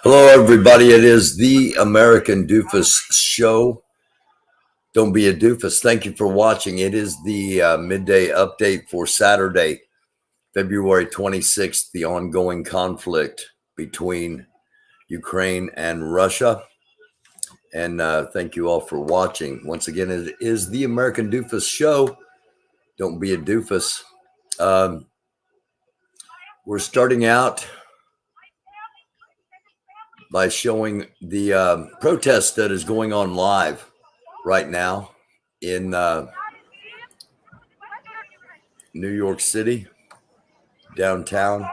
Hello, everybody. It is the American Doofus Show. Don't be a doofus. Thank you for watching. It is the midday update for Saturday, February 26th, the ongoing conflict between Ukraine and Russia. And thank you all for watching. Once again, it is the American Doofus Show. Don't be a doofus. We're starting out by showing the protest that is going on live right now in New York City, downtown.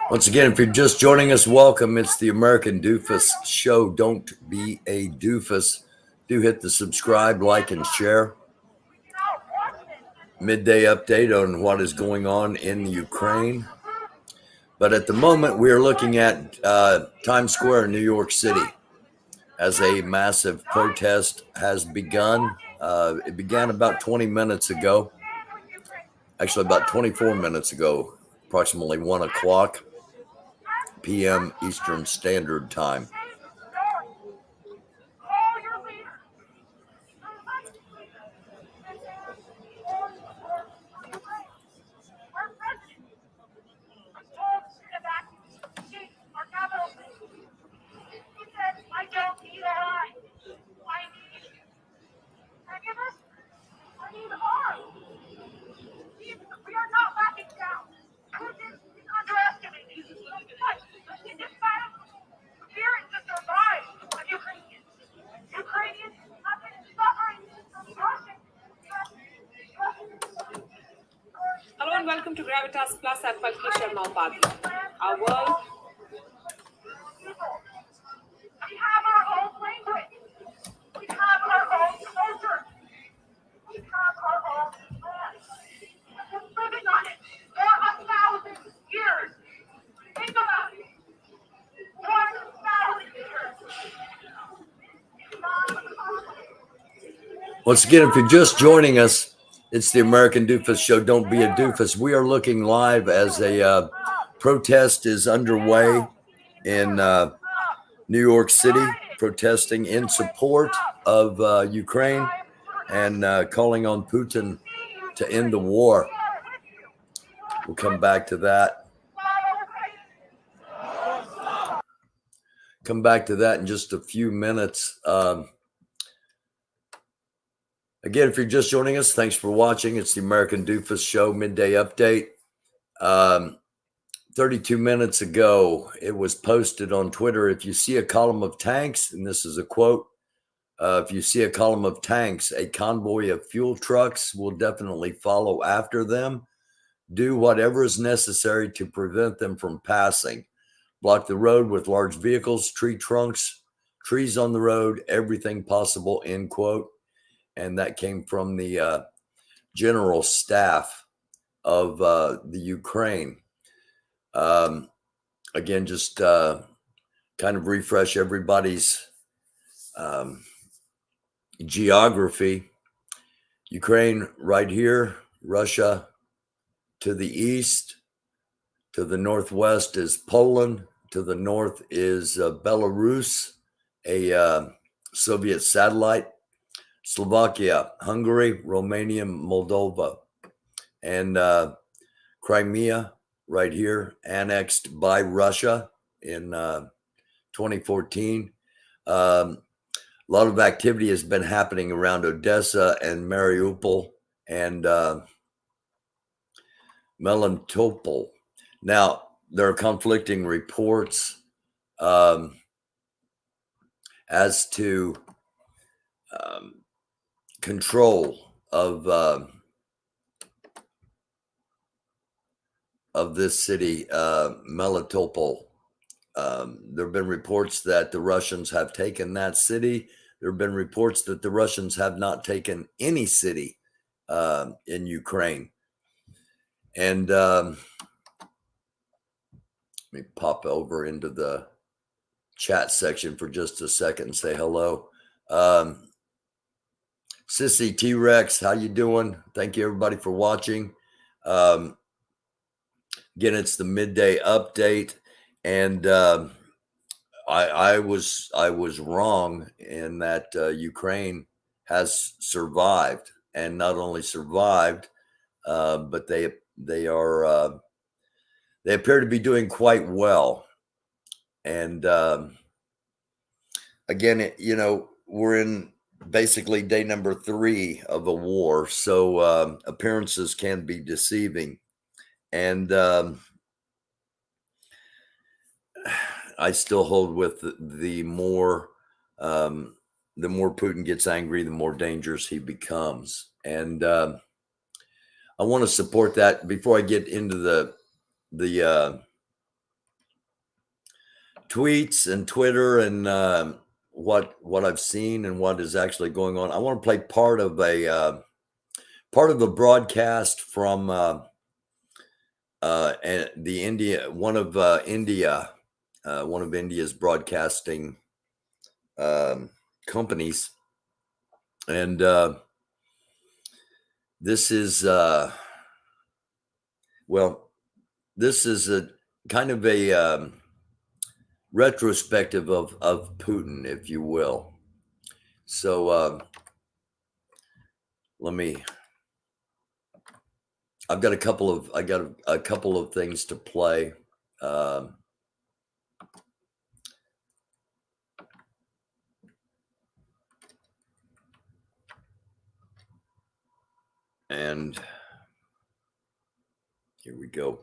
Once again, if you're just joining us, welcome. It's the American Doofus Show. Don't be a doofus. Do hit the subscribe, like, and share. Midday update on what is going on in Ukraine. But at the moment, we are looking at Times Square in New York City as a massive protest has begun. It began about 20 minutes ago. Actually, about 24 minutes ago, approximately 1 o'clock p.m. Eastern Standard Time. Welcome to Gravitas Plus at Palki Sharma Upadhyay. Our world. We have our own language. We have our own culture. We have our own land. We've been living on it for 1,000 years. Think about it. 1,000 years. Once again, if you're just joining us, it's the American Doofus Show. Don't be a doofus. We are looking live as a protest is underway in New York City, protesting in support of Ukraine and calling on Putin to end the war. We'll come back to that. Come back to that in just a few minutes. Again, if you're just joining us, thanks for watching. It's the American Doofus Show midday update. 32 minutes ago, it was posted on Twitter. If you see a column of tanks, and this is a quote, if you see a column of tanks, a convoy of fuel trucks will definitely follow after them. Do whatever is necessary to prevent them from passing. Block the road with large vehicles, tree trunks, trees on the road, everything possible, end quote. And that came from the general staff of the Ukraine. Again, just kind of refresh everybody's geography. Ukraine right here, Russia to the east, to the northwest is Poland, to the north is Belarus, a Soviet satellite, Slovakia, Hungary, Romania, Moldova, and Crimea right here, annexed by Russia in 2014. A lot of activity has been happening around Odessa and Mariupol and Melitopol. Now, there are conflicting reports as to control of this city, Melitopol. There have been reports that the Russians have taken that city. There have been reports that the Russians have not taken any city in Ukraine. And let me pop over into the chat section for just a second and say hello. Sissy T-Rex, how you doing? Thank you everybody for watching. Again, it's the midday update, and I was wrong in that Ukraine has survived, and not only survived, but they appear to be doing quite well. And again, we're in basically day number 3 of a war, so appearances can be deceiving. And I still hold with the more Putin gets angry, the more dangerous he becomes. And I want to support that. Before I get into the tweets and Twitter and what I've seen and what is actually going on, I want to play part of a broadcast from one of India's broadcasting companies, and this is this is a kind of a retrospective of Putin, if you will. So I've got a couple of things to play. And here we go.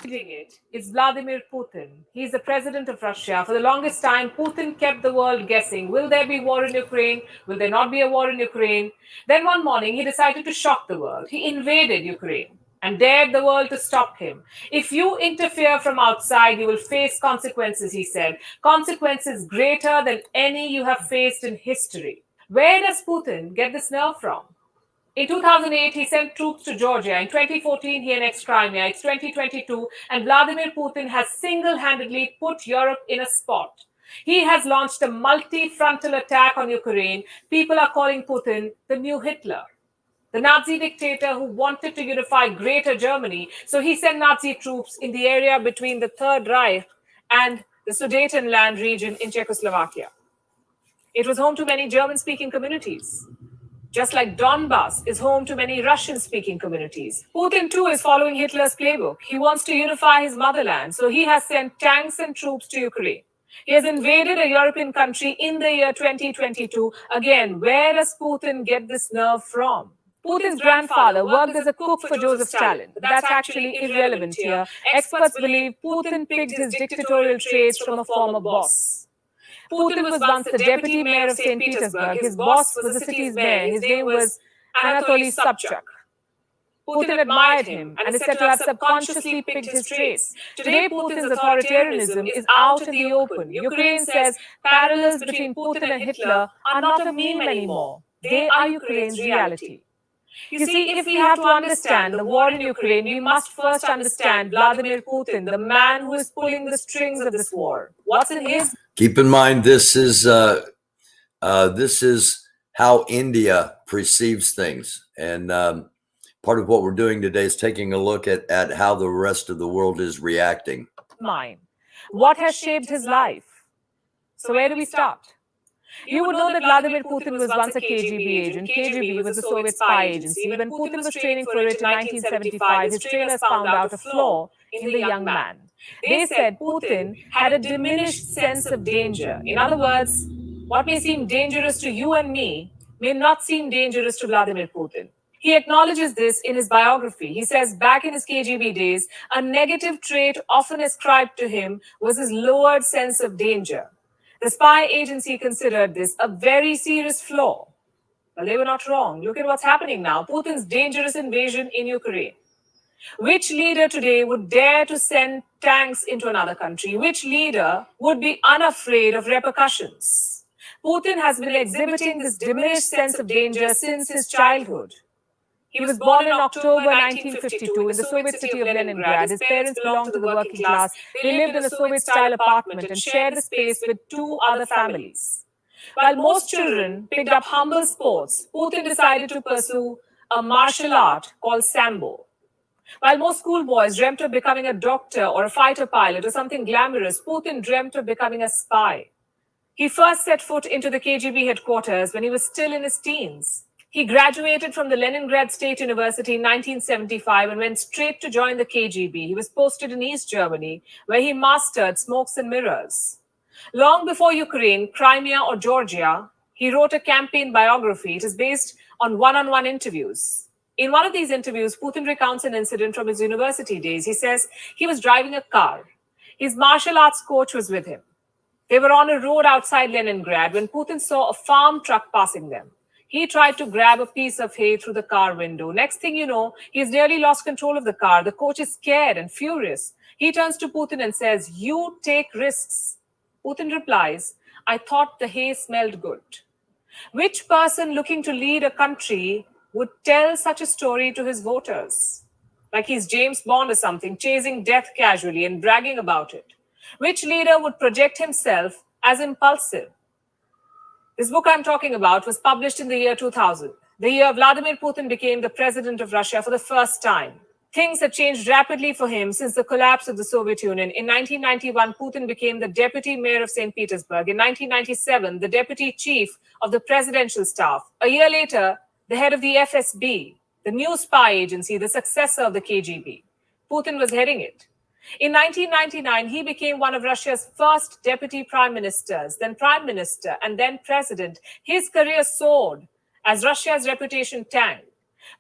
It's Vladimir Putin. He's the president of Russia. For the longest time, Putin kept the world guessing. Will there be war in Ukraine? Will there not be a war in Ukraine? Then one morning, he decided to shock the world. He invaded Ukraine and dared the world to stop him. If you interfere from outside, you will face consequences, he said. Consequences greater than any you have faced in history. Where does Putin get this nerve from? In 2008, he sent troops to Georgia. In 2014, he annexed Crimea. It's 2022, and Vladimir Putin has single-handedly put Europe in a spot. He has launched a multi-frontal attack on Ukraine. People are calling Putin the new Hitler, the Nazi dictator who wanted to unify Greater Germany. So he sent Nazi troops in the area between the Third Reich and the Sudetenland region in Czechoslovakia. It was home to many German-speaking communities, just like Donbass is home to many Russian-speaking communities. Putin, too, is following Hitler's playbook. He wants to unify his motherland, so he has sent tanks and troops to Ukraine. He has invaded a European country in the year 2022. Again, where does Putin get this nerve from? Putin's grandfather worked as a cook for Joseph Stalin, but that's actually irrelevant here. Experts believe Putin picked his dictatorial traits from a former boss. Putin was once the deputy mayor of St. Petersburg. His boss was the city's mayor. His name was Anatoly Sobchak. Putin admired him and is said to have subconsciously picked his traits. Today, Putin's authoritarianism is out in the open. Ukraine says parallels between Putin and Hitler are not a meme anymore. They are Ukraine's reality. You see, if we have to understand the war in Ukraine, we must first understand Vladimir Putin, the man who is pulling the strings of this war. What's in his... Keep in mind, this is how India perceives things, and part of what we're doing today is taking a look at how the rest of the world is reacting. Mine. What has shaped his life? So where do we start? You would know that Vladimir Putin was once a KGB agent. KGB was the Soviet spy agency. When Putin was training for it in 1975, his trainers found out a flaw in the young man. They said Putin had a diminished sense of danger. In other words, what may seem dangerous to you and me may not seem dangerous to Vladimir Putin. He acknowledges this in his biography. He says back in his KGB days, a negative trait often ascribed to him was his lowered sense of danger. The spy agency considered this a very serious flaw. Well, they were not wrong. Look at what's happening now. Putin's dangerous invasion in Ukraine. Which leader today would dare to send tanks into another country? Which leader would be unafraid of repercussions? Putin has been exhibiting this diminished sense of danger since his childhood. He was born in October 1952 in the Soviet city of Leningrad. His parents belonged to the working class. They lived in a Soviet-style apartment and shared the space with two other families. While most children picked up humble sports, Putin decided to pursue a martial art called Sambo. While most schoolboys dreamt of becoming a doctor or a fighter pilot or something glamorous, Putin dreamt of becoming a spy. He first set foot into the KGB headquarters when he was still in his teens. He graduated from the Leningrad State University in 1975 and went straight to join the KGB. He was posted in East Germany, where he mastered smokes and mirrors. Long before Ukraine, Crimea, or Georgia, he wrote a campaign biography. It is based on one-on-one interviews. In one of these interviews, Putin recounts an incident from his university days. He says he was driving a car. His martial arts coach was with him. They were on a road outside Leningrad when Putin saw a farm truck passing them. He tried to grab a piece of hay through the car window. Next thing you know, he's nearly lost control of the car. The coach is scared and furious. He turns to Putin and says, "You take risks." Putin replies, "I thought the hay smelled good." Which person looking to lead a country would tell such a story to his voters? Like he's James Bond or something, chasing death casually and bragging about it. Which leader would project himself as impulsive? This book I'm talking about was published in the year 2000, the year Vladimir Putin became the president of Russia for the first time. Things have changed rapidly for him since the collapse of the Soviet Union. In 1991, Putin became the deputy mayor of St. Petersburg. In 1997, the deputy chief of the presidential staff. A year later, the head of the FSB, the new spy agency, the successor of the KGB. Putin was heading it. In 1999, he became one of Russia's first deputy prime ministers, then prime minister, and then president. His career soared as Russia's reputation tanked.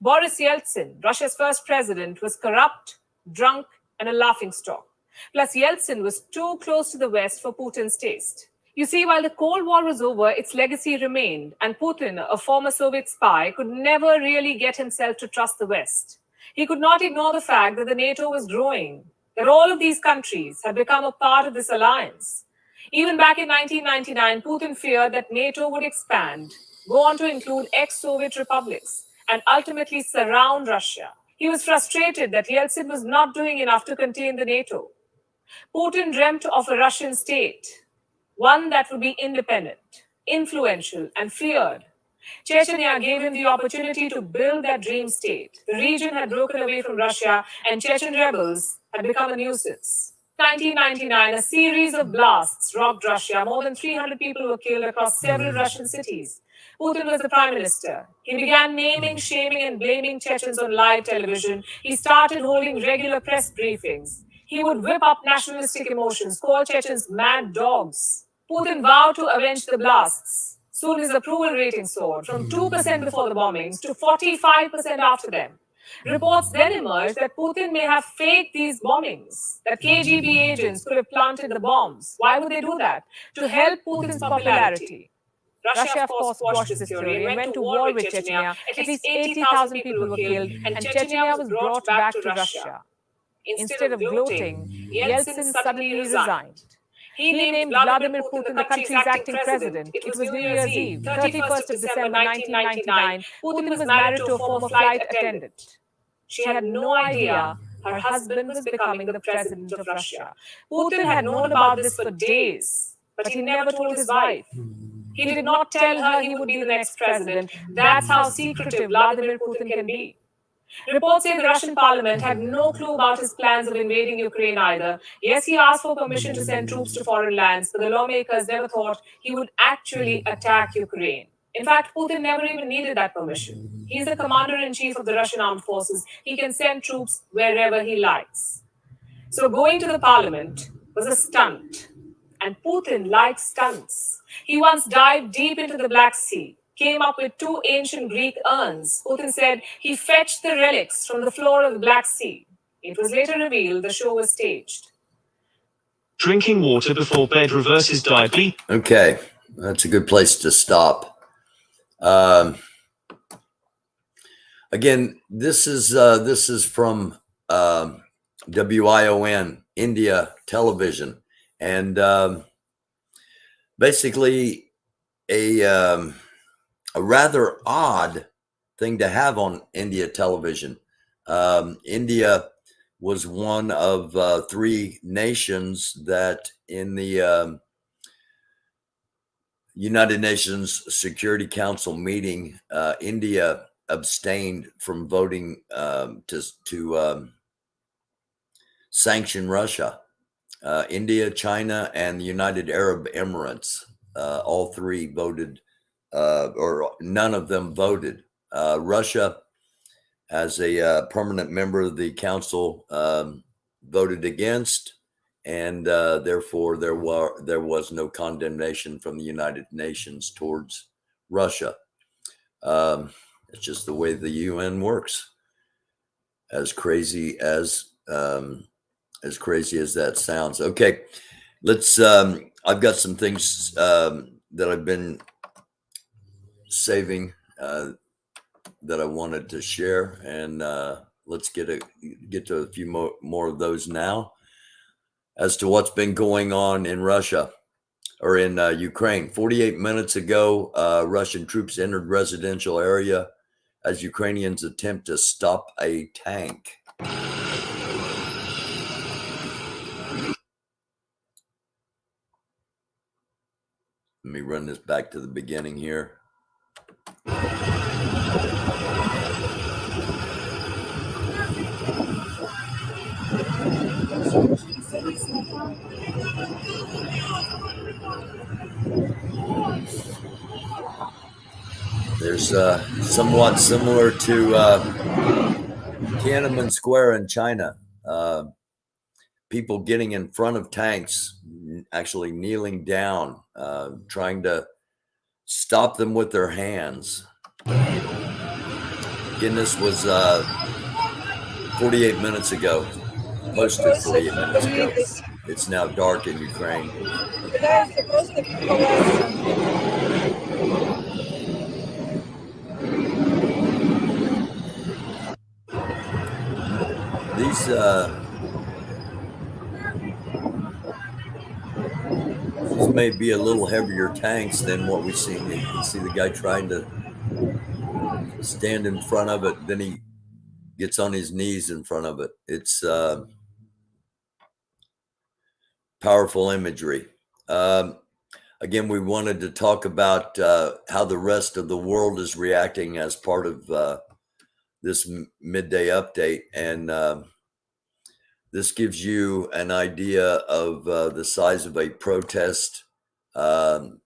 Boris Yeltsin, Russia's first president, was corrupt, drunk, and a laughingstock. Plus, Yeltsin was too close to the West for Putin's taste. You see, while the Cold War was over, its legacy remained, and Putin, a former Soviet spy, could never really get himself to trust the West. He could not ignore the fact that the NATO was growing, that all of these countries had become a part of this alliance. Even back in 1999, Putin feared that NATO would expand, go on to include ex-Soviet republics, and ultimately surround Russia. He was frustrated that Yeltsin was not doing enough to contain the NATO. Putin dreamt of a Russian state, one that would be independent, influential, and feared. Chechnya gave him the opportunity to build that dream state. The region had broken away from Russia, and Chechen rebels had become a nuisance. 1999, a series of blasts rocked Russia. More than 300 people were killed across several Russian cities. Putin was the prime minister. He began naming, shaming, and blaming Chechens on live television. He started holding regular press briefings. He would whip up nationalistic emotions, call Chechens mad dogs. Putin vowed to avenge the blasts. Soon his approval rating soared from 2% before the bombings to 45% after them. Reports then emerged that Putin may have faked these bombings, that KGB agents could have planted the bombs. Why would they do that? To help Putin's popularity. Russia, of course, watched this theory and went to war with Chechnya. At least 80,000 people were killed, and Chechnya was brought back to Russia. Instead of gloating, Yeltsin suddenly resigned. He named Vladimir Putin the country's acting president. It was New Year's Eve, 31st of December 1999. Putin was married to a former flight attendant. She had no idea her husband was becoming the president of Russia. Putin had known about this for days, but he never told his wife. He did not tell her he would be the next president. That's how secretive Vladimir Putin can be. Reports say the Russian parliament had no clue about his plans of invading Ukraine either. Yes, he asked for permission to send troops to foreign lands, but the lawmakers never thought he would actually attack Ukraine. In fact, Putin never even needed that permission. He's the commander-in-chief of the Russian armed forces. He can send troops wherever he likes. So going to the parliament was a stunt. And Putin likes stunts. He once dived deep into the Black Sea, came up with 2 ancient Greek urns. Putin said he fetched the relics from the floor of the Black Sea. It was later revealed the show was staged. Drinking water before bed reverses diabetes. Okay, that's a good place to stop. Again, this is from WION, India Television, and basically a rather odd thing to have on India television. India was one of 3 nations that in the United Nations Security Council meeting, India abstained from voting to sanction Russia. India, China, and the United Arab Emirates, all 3 voted, or none of them voted. Russia, as a permanent member of the council, voted against, and therefore there was no condemnation from the United Nations towards Russia. It's just the way the UN works. As crazy as that sounds. Okay, let's. I've got some things that I've been saving that I wanted to share, and let's get to a few more of those now. As to what's been going on in Russia or in Ukraine. 48 minutes ago, Russian troops entered residential area as Ukrainians attempt to stop a tank. Let me run this back to the beginning here. There's somewhat similar to Tiananmen Square in China. People getting in front of tanks, actually kneeling down, trying to stop them with their hands. Again, this was 48 minutes ago, posted 48 minutes ago. It's now dark in Ukraine. These may be a little heavier tanks than what we've seen. You can see the guy trying to stand in front of it, then he gets on his knees in front of it. It's powerful imagery. Again, we wanted to talk about how the rest of the world is reacting as part of this midday update, and this gives you an idea of the size of a protest. It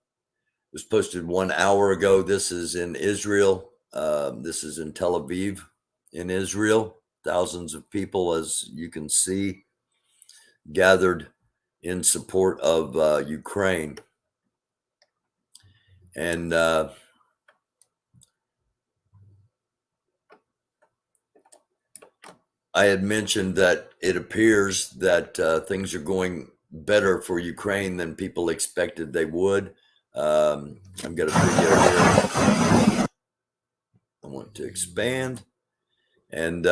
was posted 1 hour ago. This is in Israel. This is in Tel Aviv in Israel. Thousands of people, as you can see, gathered in support of Ukraine. And I had mentioned that it appears that things are going better for Ukraine than people expected they would. I've got a video here. I want to expand. And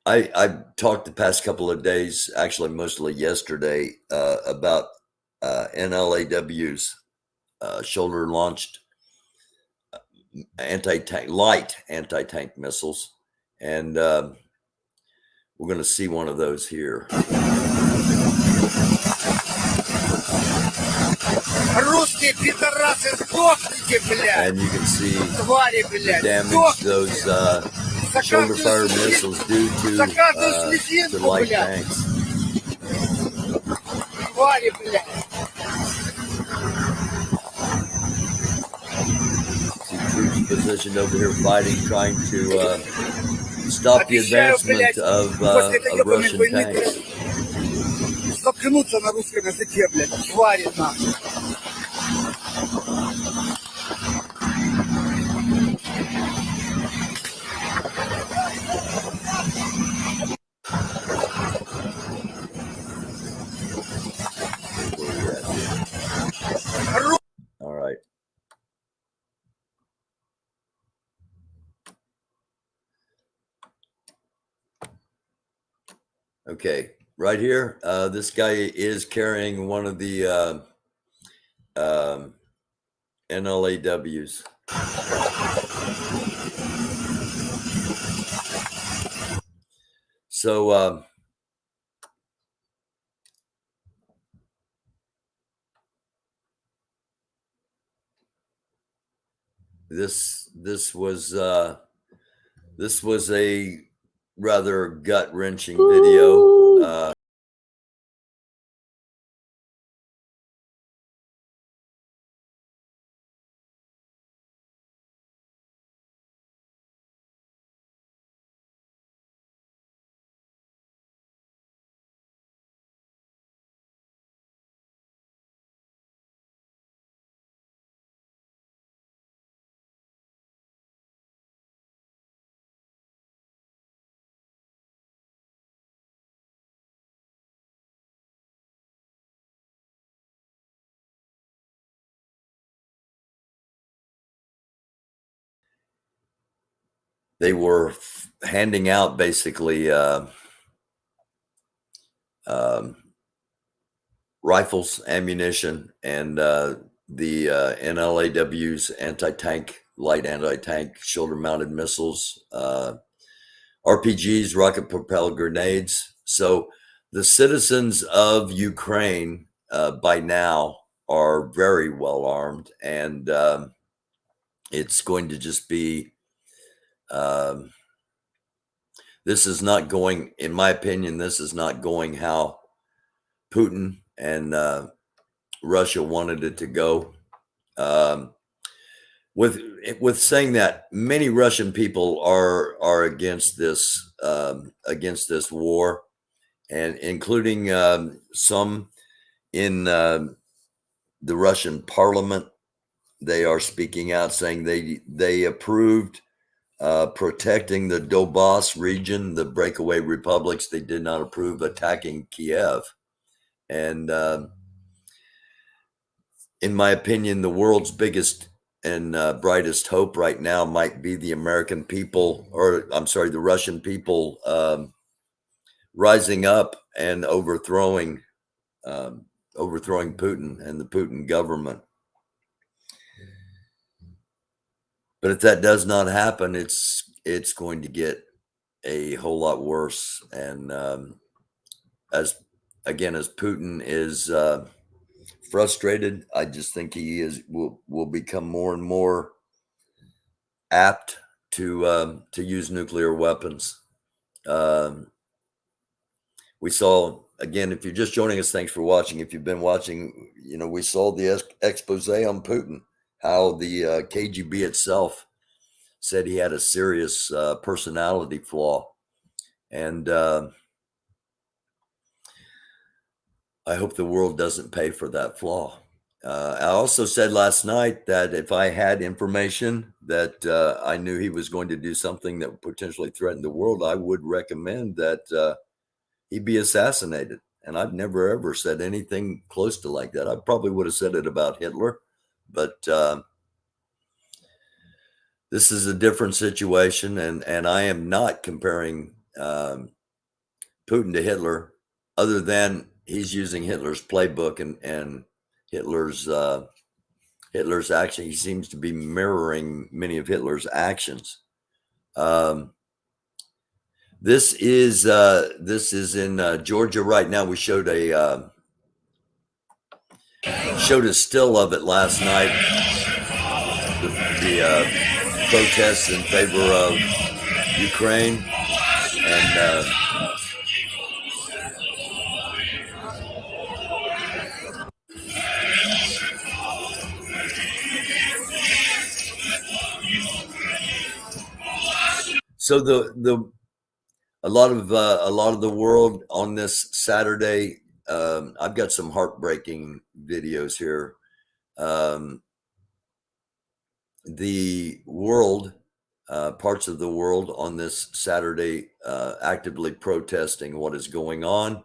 I talked the past couple of days, actually mostly yesterday, about NLAW's shoulder-launched light anti-tank missiles. And we're going to see one of those here. And you can see the damage those shoulder-fired missiles do to light tanks. See troops positioned over here fighting, trying to stop the advancement of Russian tanks. All right. Okay, right here, this guy is carrying one of the NLAWs. So this was a rather gut-wrenching video. They were handing out basically rifles, ammunition, and the NLAW's light anti-tank shoulder-mounted missiles, RPGs, rocket-propelled grenades. So the citizens of Ukraine by now are very well armed, and it's going to just be this is not going, in my opinion, this is not going how Putin and Russia wanted it to go. With saying that, many Russian people are against this war, and including some in the Russian parliament. They are speaking out, saying they approved protecting the Donbass region, the breakaway republics. They did not approve attacking Kiev. And in my opinion, the world's biggest and brightest hope right now might be the American people, or I'm sorry, the Russian people rising up and overthrowing Putin and the Putin government. But if that does not happen, it's going to get a whole lot worse. And as Putin is frustrated, I just think he will become more and more apt to use nuclear weapons. We saw, again, if you're just joining us, thanks for watching. If you've been watching, we saw the expose on Putin, how the KGB itself said he had a serious personality flaw. And I hope the world doesn't pay for that flaw. I also said last night that if I had information that I knew he was going to do something that would potentially threaten the world, I would recommend that he be assassinated. And I've never, ever said anything close to like that. I probably would have said it about Hitler, but this is a different situation. And I am not comparing Putin to Hitler, other than he's using Hitler's playbook and Hitler's action. He seems to be mirroring many of Hitler's actions. This is in Georgia right now. We showed a still of it last night. The protests in favor of Ukraine, and so a lot of the world on this Saturday. I've got some heartbreaking videos here. The world, parts of the world on this Saturday, actively protesting what is going on.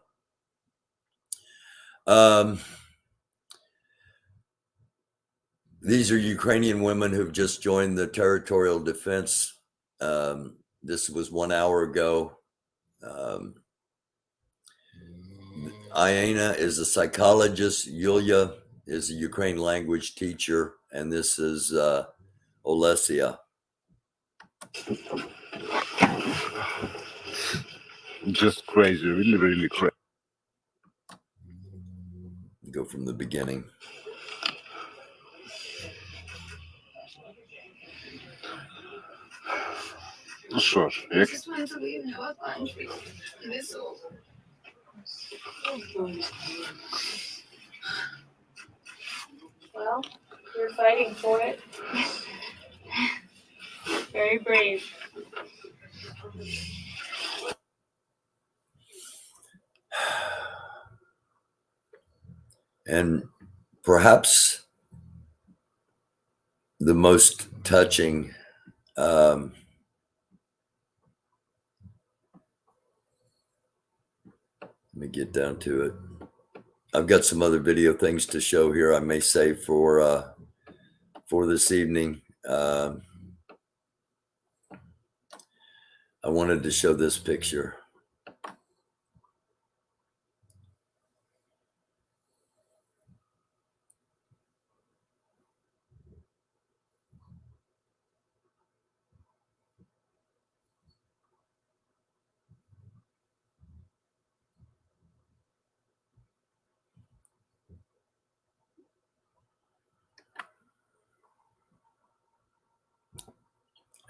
These are Ukrainian women who've just joined the territorial defense. This was 1 hour ago. Iana is a psychologist. Yulia is a Ukraine language teacher. And this is Olesia. Just crazy, really, really crazy. Go from the beginning. Ну що ж, як Well, you're fighting for it. Very brave. And perhaps the most touching let me get down to it. I've got some other video things to show here I may save for this evening. I wanted to show this picture.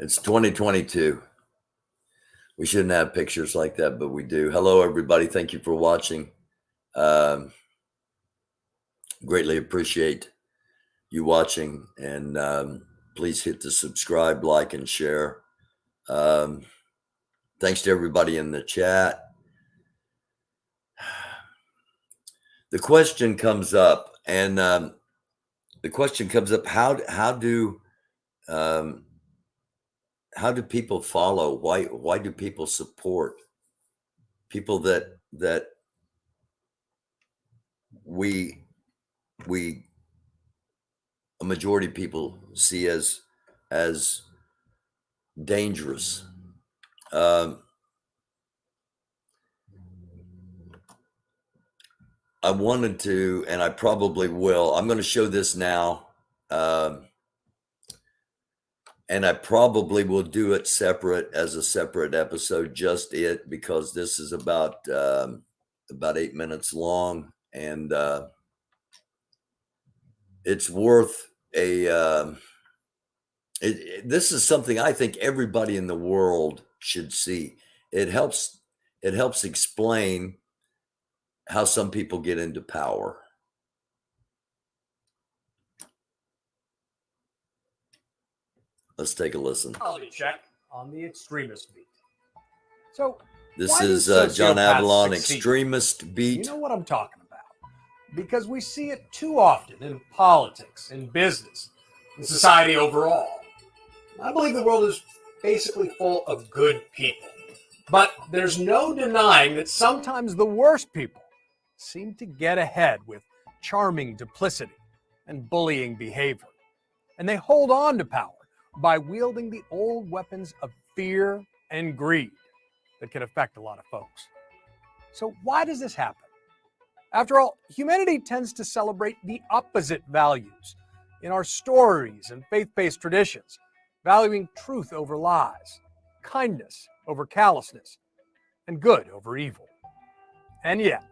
It's 2022. We shouldn't have pictures like that, but we do. Hello, everybody. Thank you for watching. Greatly appreciate you watching, and please hit the subscribe, like, and share. Thanks to everybody in the chat. The question comes up, and how do people follow? Why do people support people that we a majority of people see as dangerous? I wanted to, and I probably will. I'm going to show this now. And I probably will do it as a separate episode, just it, because this is about 8 minutes long, and it's worth a. This is something I think everybody in the world should see. It helps explain how some people get into power. Let's take a listen. Check on the extremist beat. So this is John Avalon, Extremist Beat. You know what I'm talking about, because we see it too often in politics, in business, in society overall. I believe the world is basically full of good people, but there's no denying that sometimes the worst people seem to get ahead with charming duplicity and bullying behavior, and they hold on to power by wielding the old weapons of fear and greed that can affect a lot of folks. So why does this happen? After all, humanity tends to celebrate the opposite values in our stories and faith-based traditions, valuing truth over lies, kindness over callousness, and good over evil. And yet,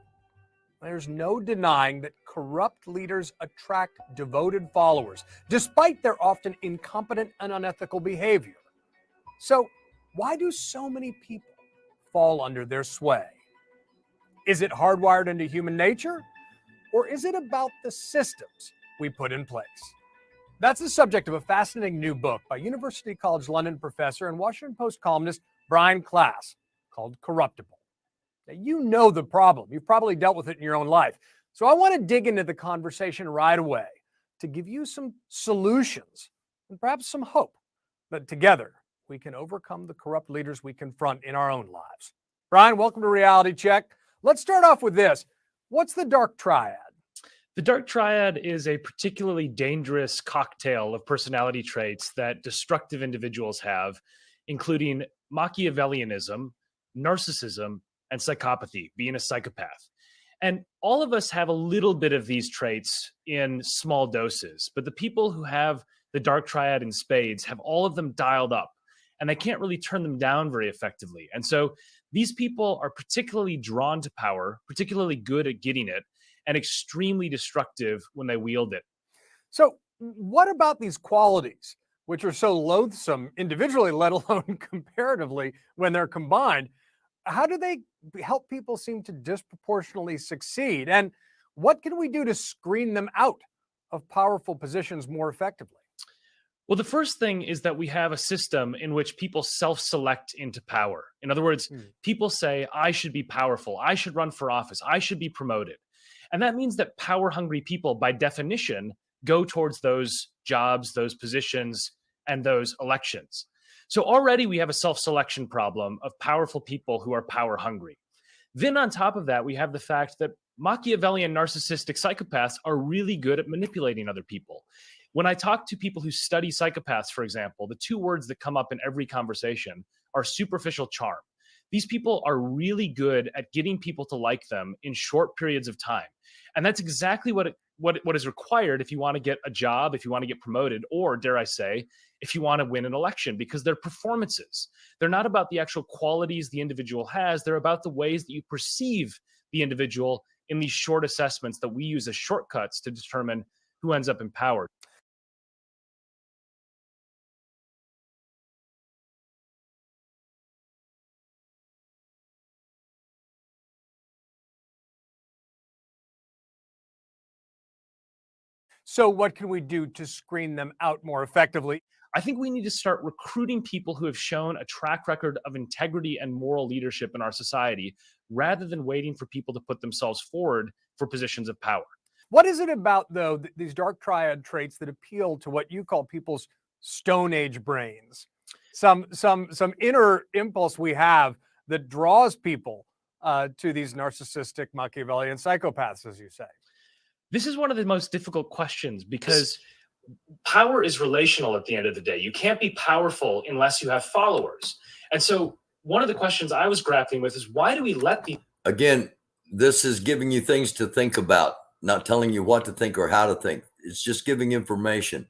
there's no denying that corrupt leaders attract devoted followers, despite their often incompetent and unethical behavior. So, why do so many people fall under their sway? Is it hardwired into human nature? Or is it about the systems we put in place? That's the subject of a fascinating new book by University College London professor and Washington Post columnist Brian Klaas called Corruptible. Now, you know the problem. You've probably dealt with it in your own life. So I want to dig into the conversation right away to give you some solutions and perhaps some hope that together we can overcome the corrupt leaders we confront in our own lives. Brian, welcome to Reality Check. Let's start off with this. What's the dark triad? The dark triad is a particularly dangerous cocktail of personality traits that destructive individuals have, including Machiavellianism, narcissism, and psychopathy, being a psychopath. And all of us have a little bit of these traits in small doses, but the people who have the dark triad in spades have all of them dialed up, and they can't really turn them down very effectively. And so These people are particularly drawn to power, particularly good at getting it, and extremely destructive when they wield it. So, what about these qualities, which are so loathsome individually, let alone comparatively when they're combined? How do they help people seem to disproportionately succeed? And what can we do to screen them out of powerful positions more effectively? Well, the first thing is that we have a system in which people self select into power. In other words, people say, I should be powerful, I should run for office, I should be promoted. And that means that power hungry people, by definition, go towards those jobs, those positions, and those elections. So already we have a self selection problem of powerful people who are power hungry. Then, on top of that, we have the fact that Machiavellian narcissistic psychopaths are really good at manipulating other people. When I talk to people who study psychopaths, for example, the two words that come up in every conversation are superficial charm. These people are really good at getting people to like them in short periods of time. And that's exactly what is required if you want to get a job, if you want to get promoted, or dare I say, if you want to win an election, because they're performances. They're not about the actual qualities the individual has. They're about the ways that you perceive the individual in these short assessments that we use as shortcuts to determine who ends up in power. So, what can we do to screen them out more effectively? I think we need to start recruiting people who have shown a track record of integrity and moral leadership in our society, rather than waiting for people to put themselves forward for positions of power. What is it about, though, these dark triad traits that appeal to what you call people's Stone Age brains? Some inner impulse we have that draws people to these narcissistic Machiavellian psychopaths, as you say. This is one of the most difficult questions because power is relational at the end of the day. You can't be powerful unless you have followers. And so one of the questions I was grappling with is, why do we let the... Again, this is giving you things to think about, not telling you what to think or how to think. It's just giving information,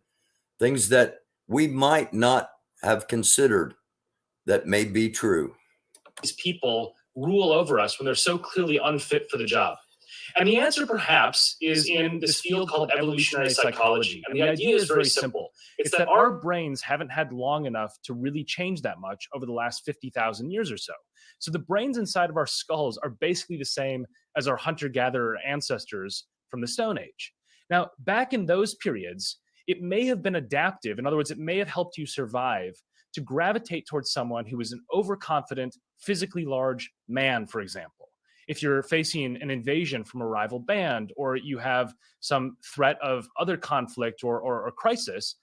things that we might not have considered that may be true. These people rule over us when they're so clearly unfit for the job. And the answer, perhaps, is in this field called evolutionary psychology. And the idea is very simple. It's that our brains haven't had long enough to really change that much over the last 50,000 years or so. So the brains inside of our skulls are basically the same as our hunter-gatherer ancestors from the Stone Age. Now, back in those periods, it may have been adaptive. In other words, it may have helped you survive to gravitate towards someone who is an overconfident, physically large man, for example. If you're facing an invasion from a rival band, or you have some threat of other conflict or crisis,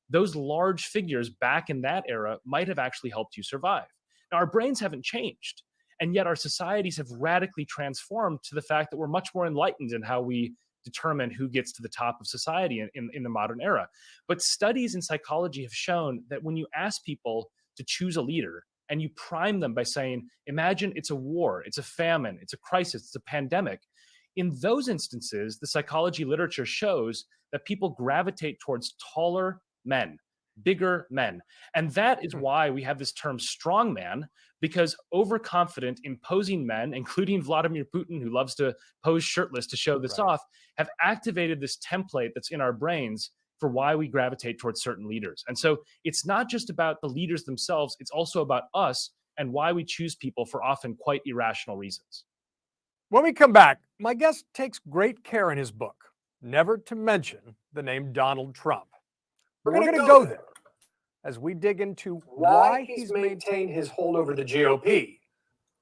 those large figures back in that era might have actually helped you survive. Now, our brains haven't changed, and yet our societies have radically transformed to the fact that we're much more enlightened in how we determine who gets to the top of society in the modern era. But studies in psychology have shown that when you ask people to choose a leader, and you prime them by saying, imagine it's a war, it's a famine, it's a crisis, it's a pandemic. In those instances, the psychology literature shows that people gravitate towards taller men, bigger men. And that is why we have this term strongman, because overconfident, imposing men, including Vladimir Putin, who loves to pose shirtless to show this off, have activated this template that's in our brains for why we gravitate towards certain leaders. And so it's not just about the leaders themselves, it's also about us and why we choose people for often quite irrational reasons. When we come back, my guest takes great care in his book never to mention the name Donald Trump. We're going to go there as we dig into why he's maintained his hold over the GOP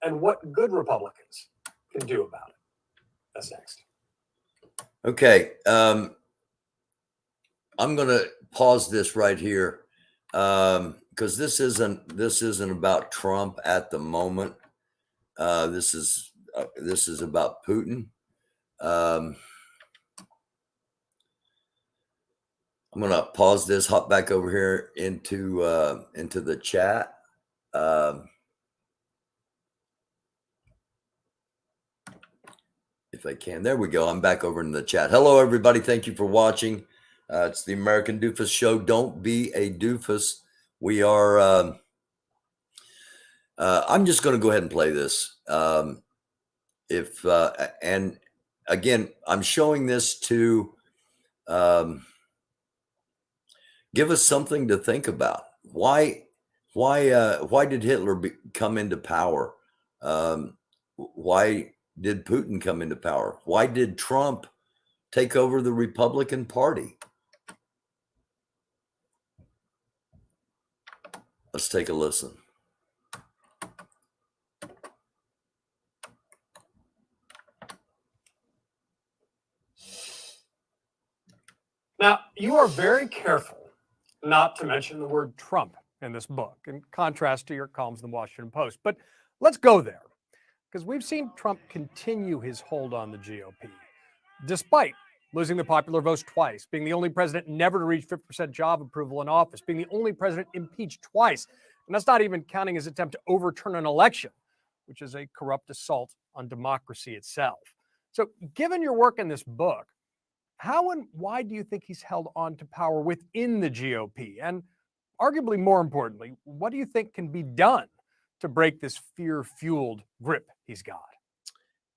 and what good Republicans can do about it. That's next. Okay. I'm going to pause this right here because this isn't about Trump at the moment. This is about Putin. I'm going to pause this, hop back over here into the chat. If I can, there we go. I'm back over in the chat. Hello, everybody. Thank you for watching. It's the American Doofus Show. Don't be a doofus. We are I'm just going to go ahead and play this. And again, I'm showing this to give us something to think about. Why did Hitler come into power? Why did Putin come into power? Why did Trump take over the Republican Party? Let's take a listen. Now, you are very careful not to mention the word Trump in this book, in contrast to your columns in the Washington Post. But let's go there, because we've seen Trump continue his hold on the GOP, despite losing the popular vote twice, being the only president never to reach 50% job approval in office, being the only president impeached twice. And that's not even counting his attempt to overturn an election, which is a corrupt assault on democracy itself. So given your work in this book, how and why do you think he's held on to power within the GOP? And arguably more importantly, what do you think can be done to break this fear-fueled grip he's got?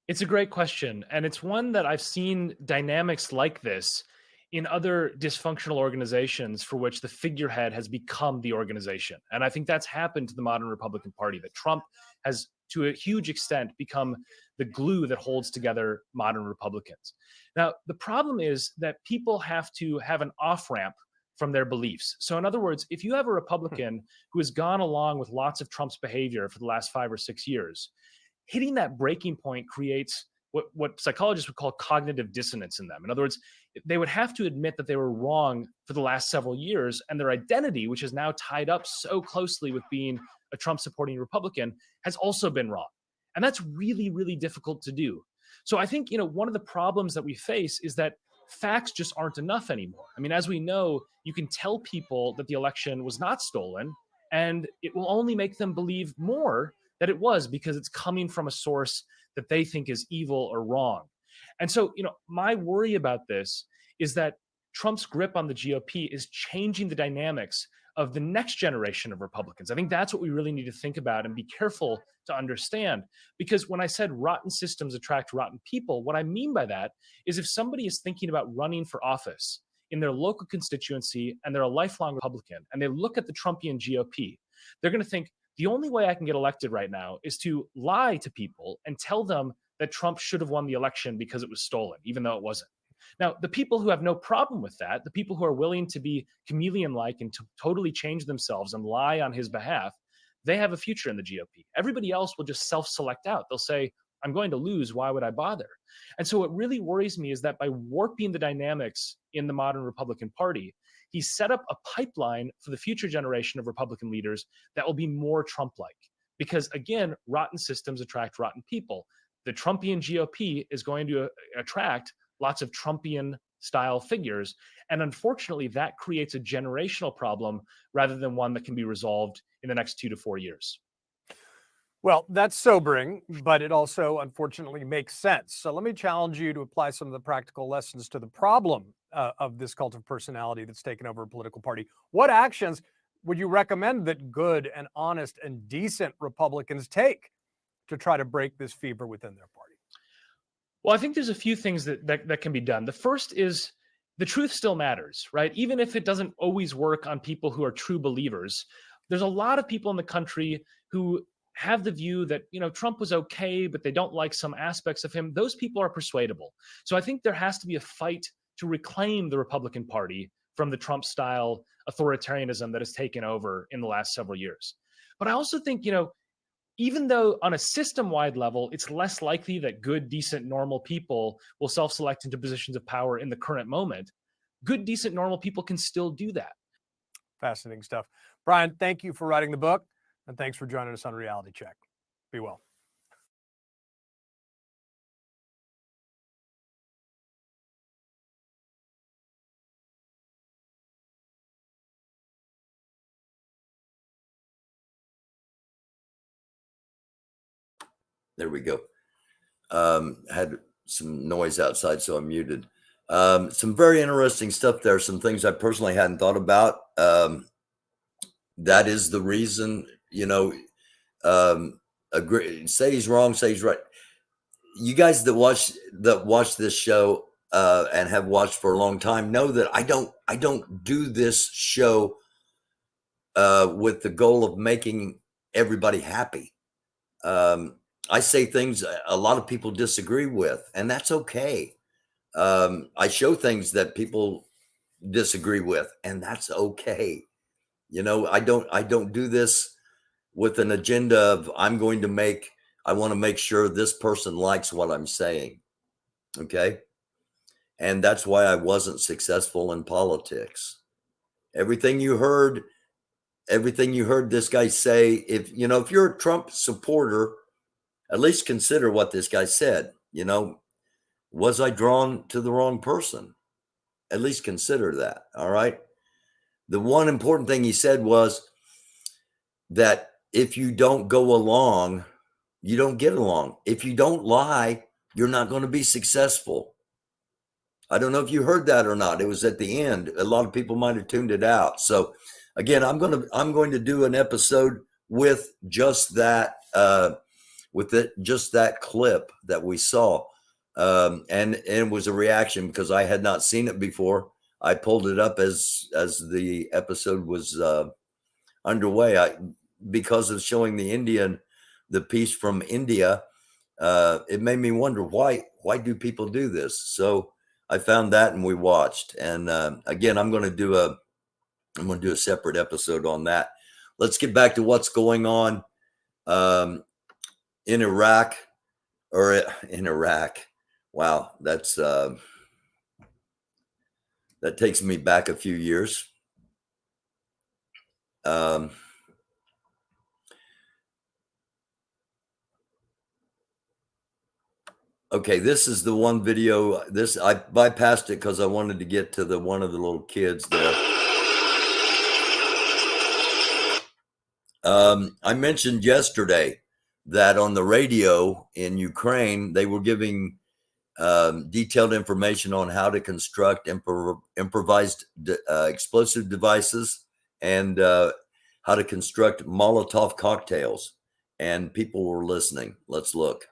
It's a great question. And it's one that I've seen dynamics like this in other dysfunctional organizations for which the figurehead has become the organization. And I think that's happened to the modern Republican Party, that Trump has, to a huge extent, become the glue that holds together modern Republicans. Now, the problem is that people have to have an off-ramp from their beliefs. So in other words, if you have a Republican who has gone along with lots of Trump's behavior for the last 5 or 6 years, hitting that breaking point creates what psychologists would call cognitive dissonance in them. In other words, they would have to admit that they were wrong for the last several years, and their identity, which is now tied up so closely with being a Trump-supporting Republican, has also been wrong. And that's really, really difficult to do. So I think, one of the problems that we face is that facts just aren't enough anymore. I mean, as we know, you can tell people that the election was not stolen, and it will only make them believe more that it was, because it's coming from a source that they think is evil or wrong. And so, my worry about this is that Trump's grip on the GOP is changing the dynamics of the next generation of Republicans. I think that's what we really need to think about and be careful to understand. Because when I said rotten systems attract rotten people, what I mean by that is if somebody is thinking about running for office in their local constituency and they're a lifelong Republican and they look at the Trumpian GOP, they're going to think, the only way I can get elected right now is to lie to people and tell them that Trump should have won the election because it was stolen, even though it wasn't. Now, the people who have no problem with that, the people who are willing to be chameleon-like and to totally change themselves and lie on his behalf, they have a future in the GOP. Everybody else will just self-select out. They'll say, I'm going to lose, why would I bother? And so what really worries me is that by warping the dynamics in the modern Republican Party, he set up a pipeline for the future generation of Republican leaders that will be more Trump-like. Because again, rotten systems attract rotten people. The Trumpian GOP is going to attract lots of Trumpian-style figures. And unfortunately, that creates a generational problem rather than one that can be resolved in the next 2 to 4 years. Well, that's sobering, but it also unfortunately makes sense. So let me challenge you to apply some of the practical lessons to the problem of this cult of personality that's taken over a political party. What actions would you recommend that good and honest and decent Republicans take to try to break this fever within their party? Well, I think there's a few things that can be done. The first is the truth still matters, right? Even if it doesn't always work on people who are true believers, there's a lot of people in the country who have the view that, Trump was okay, but they don't like some aspects of him. Those people are persuadable. So I think there has to be a fight to reclaim the Republican Party from the Trump-style authoritarianism that has taken over in the last several years. But I also think, even though on a system-wide level, it's less likely that good, decent, normal people will self-select into positions of power in the current moment, good, decent, normal people can still do that. Fascinating stuff. Brian, thank you for writing the book, and thanks for joining us on Reality Check. Be well. There we go. Had some noise outside, so I'm muted. Some very interesting stuff there. Some things I personally hadn't thought about. That is the reason, agree, say he's wrong, say he's right. You guys that watch this show and have watched for a long time know that I don't do this show with the goal of making everybody happy. I say things a lot of people disagree with, and that's okay. I show things that people disagree with, and that's okay. You know, I don't do this with an agenda of I want to make sure this person likes what I'm saying. Okay. And that's why I wasn't successful in politics. Everything you heard this guy say, if you're a Trump supporter, at least consider what this guy said. You know, was I drawn to the wrong person? At least consider that. All right. The one important thing he said was that if you don't go along, you don't get along. If you don't lie, you're not going to be successful. I don't know if you heard that or not. It was at the end. A lot of people might have tuned it out. So again, I'm going to do an episode with just that just that clip that we saw. And it was a reaction because I had not seen it before. I pulled it up as the episode was underway. Because of showing the piece from India, it made me wonder why do people do this? So I found that and we watched. And again, I'm going to do a separate episode on that. Let's get back to what's going on in Iraq. Wow, that takes me back a few years. Okay, this is the one video. I bypassed it because I wanted to get to one of the little kids there. I mentioned yesterday that on the radio in Ukraine, they were giving detailed information on how to construct improvised explosive devices and how to construct Molotov cocktails. And people were listening. Let's look.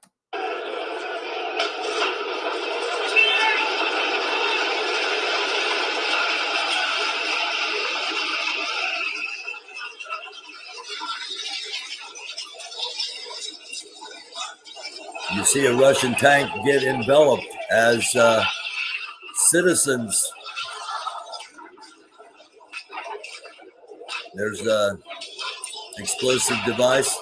You see a Russian tank get enveloped as citizens. There's an explosive device.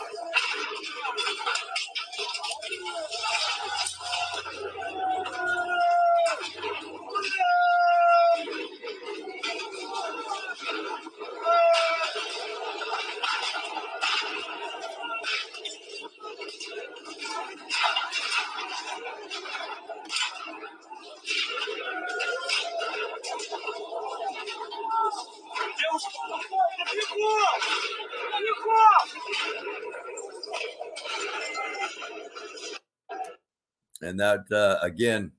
And that, again,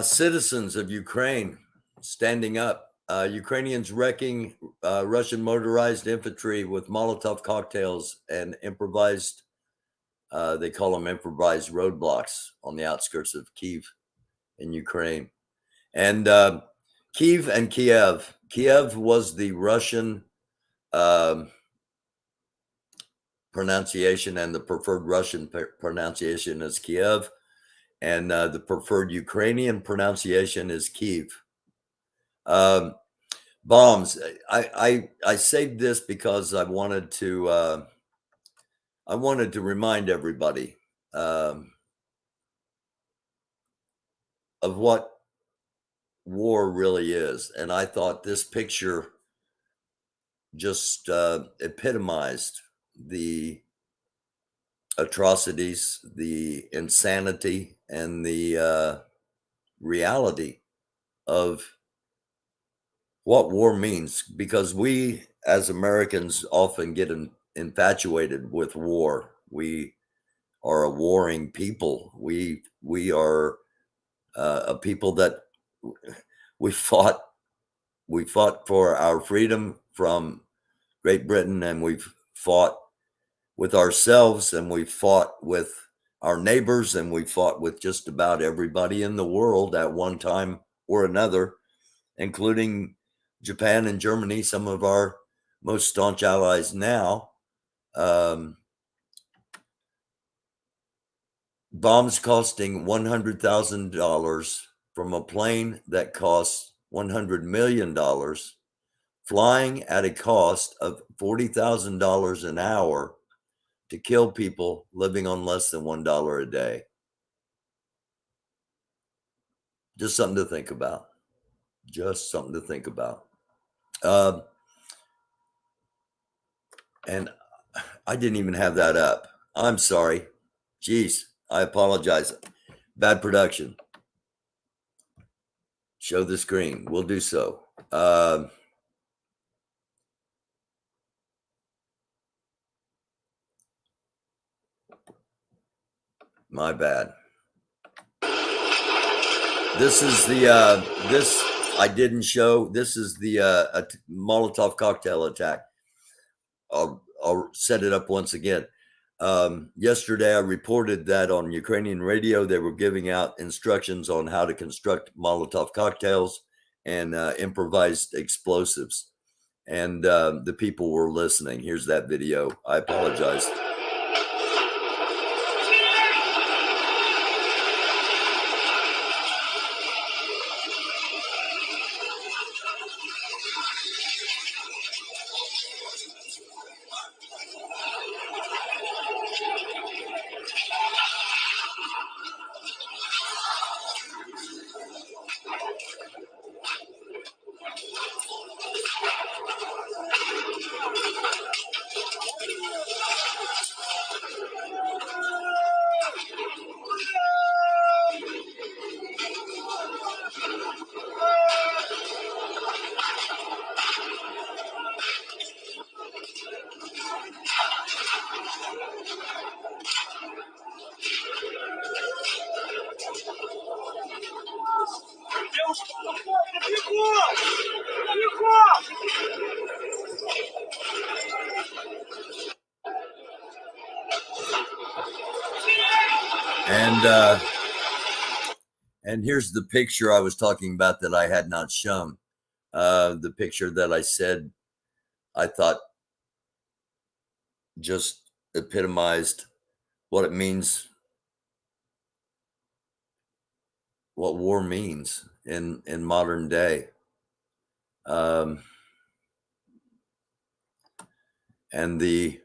citizens of Ukraine standing up, Ukrainians wrecking Russian motorized infantry with Molotov cocktails and improvised, they call them improvised roadblocks on the outskirts of Kyiv in Ukraine. And Kyiv and Kiev. Kiev was the Russian pronunciation, and the preferred Russian pronunciation is Kiev, and the preferred Ukrainian pronunciation is Kyiv. Bombs. I saved this because I wanted to remind everybody of what war really is, and I thought this picture just epitomized the atrocities, the insanity, and the reality of what war means, because we as Americans often get infatuated with war. We are a warring people. We are a people that we fought for our freedom from Great Britain, and we've fought with ourselves, and we fought with our neighbors, and we fought with just about everybody in the world at one time or another, including Japan and Germany, some of our most staunch allies now. Bombs costing $100,000 from a plane that costs $100 million, flying at a cost of $40,000 an hour to kill people living on less than $1 a day. Just something to think about. Just something to think about. And I didn't even have that up. I'm sorry. Jeez, I apologize. Bad production. Show the screen. We'll do so. My bad. This is the this I didn't show. This is the Molotov cocktail attack. I'll set it up once again. Yesterday, I reported that on Ukrainian radio, they were giving out instructions on how to construct Molotov cocktails and improvised explosives. And the people were listening. Here's that video. I apologize. And here's the picture I was talking about that I had not shown. The picture that I said I thought just epitomized what it means, what war means in modern day. And the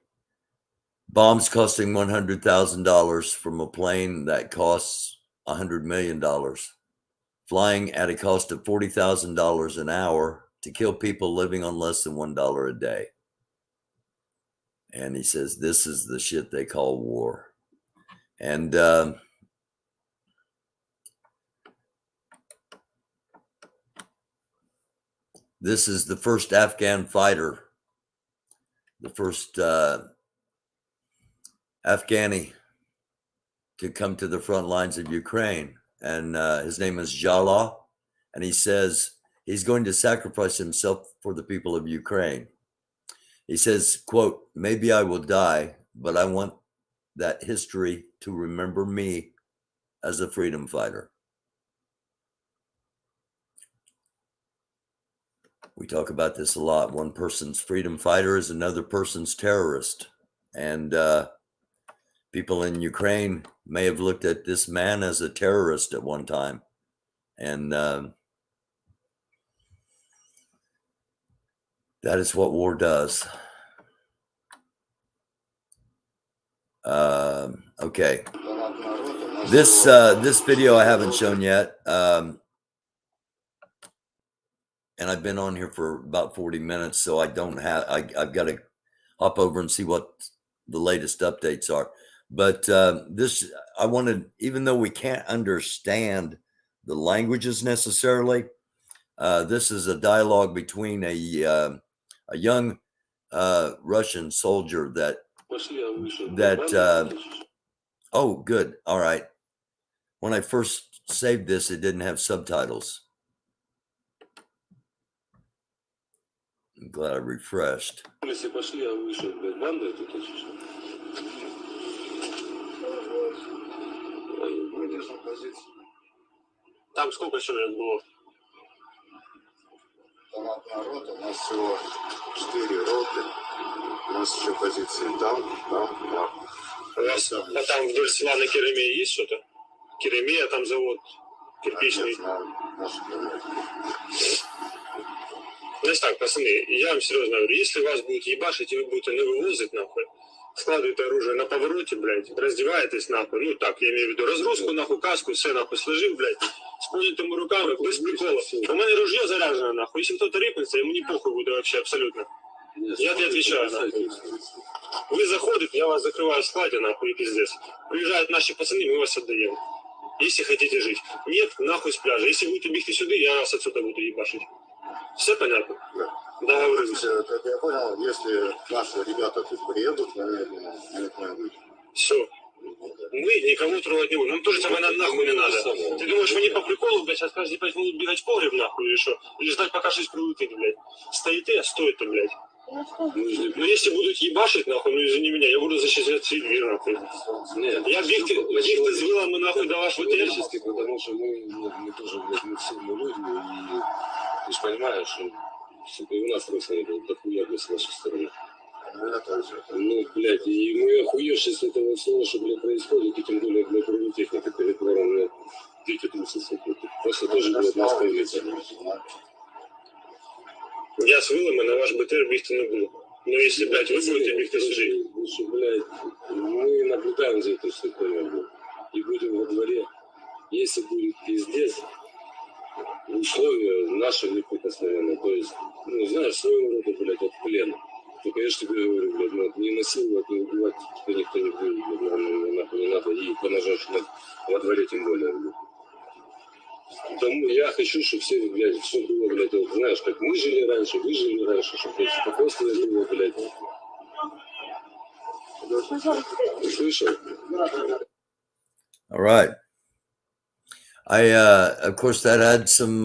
bombs costing $100,000 from a plane that costs $100 million, flying at a cost of $40,000 an hour to kill people living on less than $1 a day. And he says, this is the shit they call war. And this is the first Afghan fighter, the first Afghani to come to the front lines of Ukraine. And his name is Jalal. And he says he's going to sacrifice himself for the people of Ukraine. He says, quote, maybe I will die, but I want that history to remember me as a freedom fighter. We talk about this a lot. One person's freedom fighter is another person's terrorist. And people in Ukraine may have looked at this man as a terrorist at one time. And that is what war does. Okay. This video I haven't shown yet. And I've been on here for about 40 minutes, so I don't have, I've got to hop over and see what the latest updates are. But this, I wanted, even though we can't understand the languages necessarily, this is a dialogue between a young Russian soldier that oh, good. All right. When I first saved this, it didn't have subtitles. I'm glad I refreshed. Там сколько человек было? Командная рота, у нас всего 4 роты. У нас еще позиции там. У вас а там вдоль села на Кереме есть что-то? Керемея, там завод кирпичный. Значит так, пацаны, я вам серьезно говорю, если вас будут ебашить, и вы будете навывозить, нахуй, складываете оружие на повороте, блядь, раздеваетесь, нахуй, ну так, я имею в виду, разгрузку, нахуй, каску, все, нахуй, сложив, блядь, с поднятыми руками, без прикола. У меня ружье заряжено, нахуй, если кто-то рипнется, ему не похуй будет вообще, абсолютно. Я тебе отвечаю, нахуй. Вы заходите, я вас закрываю в складе, нахуй, и пиздец. Приезжают наши пацаны, мы вас отдаем. Если хотите жить. Нет, нахуй с пляжа. Если будете бегать сюда, я вас отсюда буду ебашить. Все понятно? Да. Договорились. Как я понял, если наши ребята тут приедут, наверное, они к нам выйдут. Все. Мы никого трогать не будем. Нам тоже тебя нахуй не надо. Ты думаешь, мы не по приколу, блядь, сейчас каждые 5 минут бегать в погреб, нахуй, или что? Или ждать, пока жизнь прилетит, блядь. Стоит а стоит-то, блядь. Ну если будут ебашить, нахуй, ну извини меня, я буду защищать цивиль, нахуй. Нет, я бігти з вилами, нахуй, до вашего тела. Потому что мы тоже, блядь, мы все люди, и ты же понимаешь, что сука, и у нас просто дохуя с нашей стороны. Ну, блядь, и мы охуевшие с этого всего, что, блядь, происходит, и тем более, блядь, бронетехника перед двором, блядь, дети трусы, сука, просто тоже, блядь, нас появится. Я с вилами на ваш БТР бігти не буду. Но если, блядь, вы будете бігти сюда. Лучше, блядь, мы наблюдаем за этой штукой, блядь, и будем во дворе. Если будет пиздец, условия наши неприкосновенные. То есть, ну, знаешь, своего рода, блядь, от плена. Только я же тебе говорю, блядь, ну, не насиловать, не убивать, тебя никто не будет, блядь, нахуй не надо, и поножовать во дворе тем более, блядь. Потому я хочу, чтобы все, блядь, все было, блядь, вот, знаешь, как мы жили раньше, вы жили раньше, чтобы, блядь, спокойствие было, блядь. Слышал? All right. Of course, that had some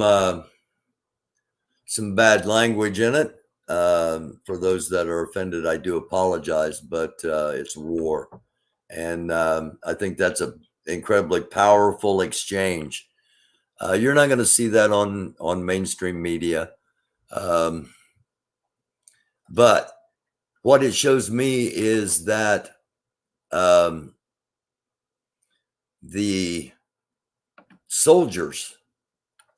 bad language in it. For those that are offended, I do apologize, but it's war. And I think that's an incredibly powerful exchange. You're not going to see that on mainstream media. But what it shows me is that the soldiers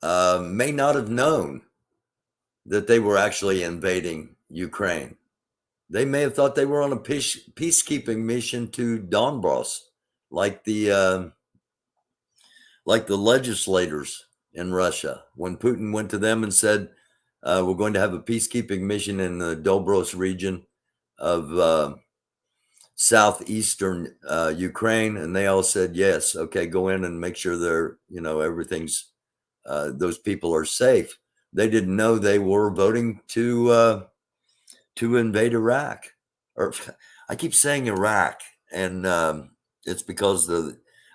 may not have known that they were actually invading Ukraine. They may have thought they were on a peacekeeping mission to Donbass, like the legislators in Russia. When Putin went to them and said, we're going to have a peacekeeping mission in the Dobros region of southeastern Ukraine, and they all said, yes, okay, go in and make sure they're, everything's, those people are safe. They didn't know they were voting to invade Iraq. Or I keep saying Iraq, and it's because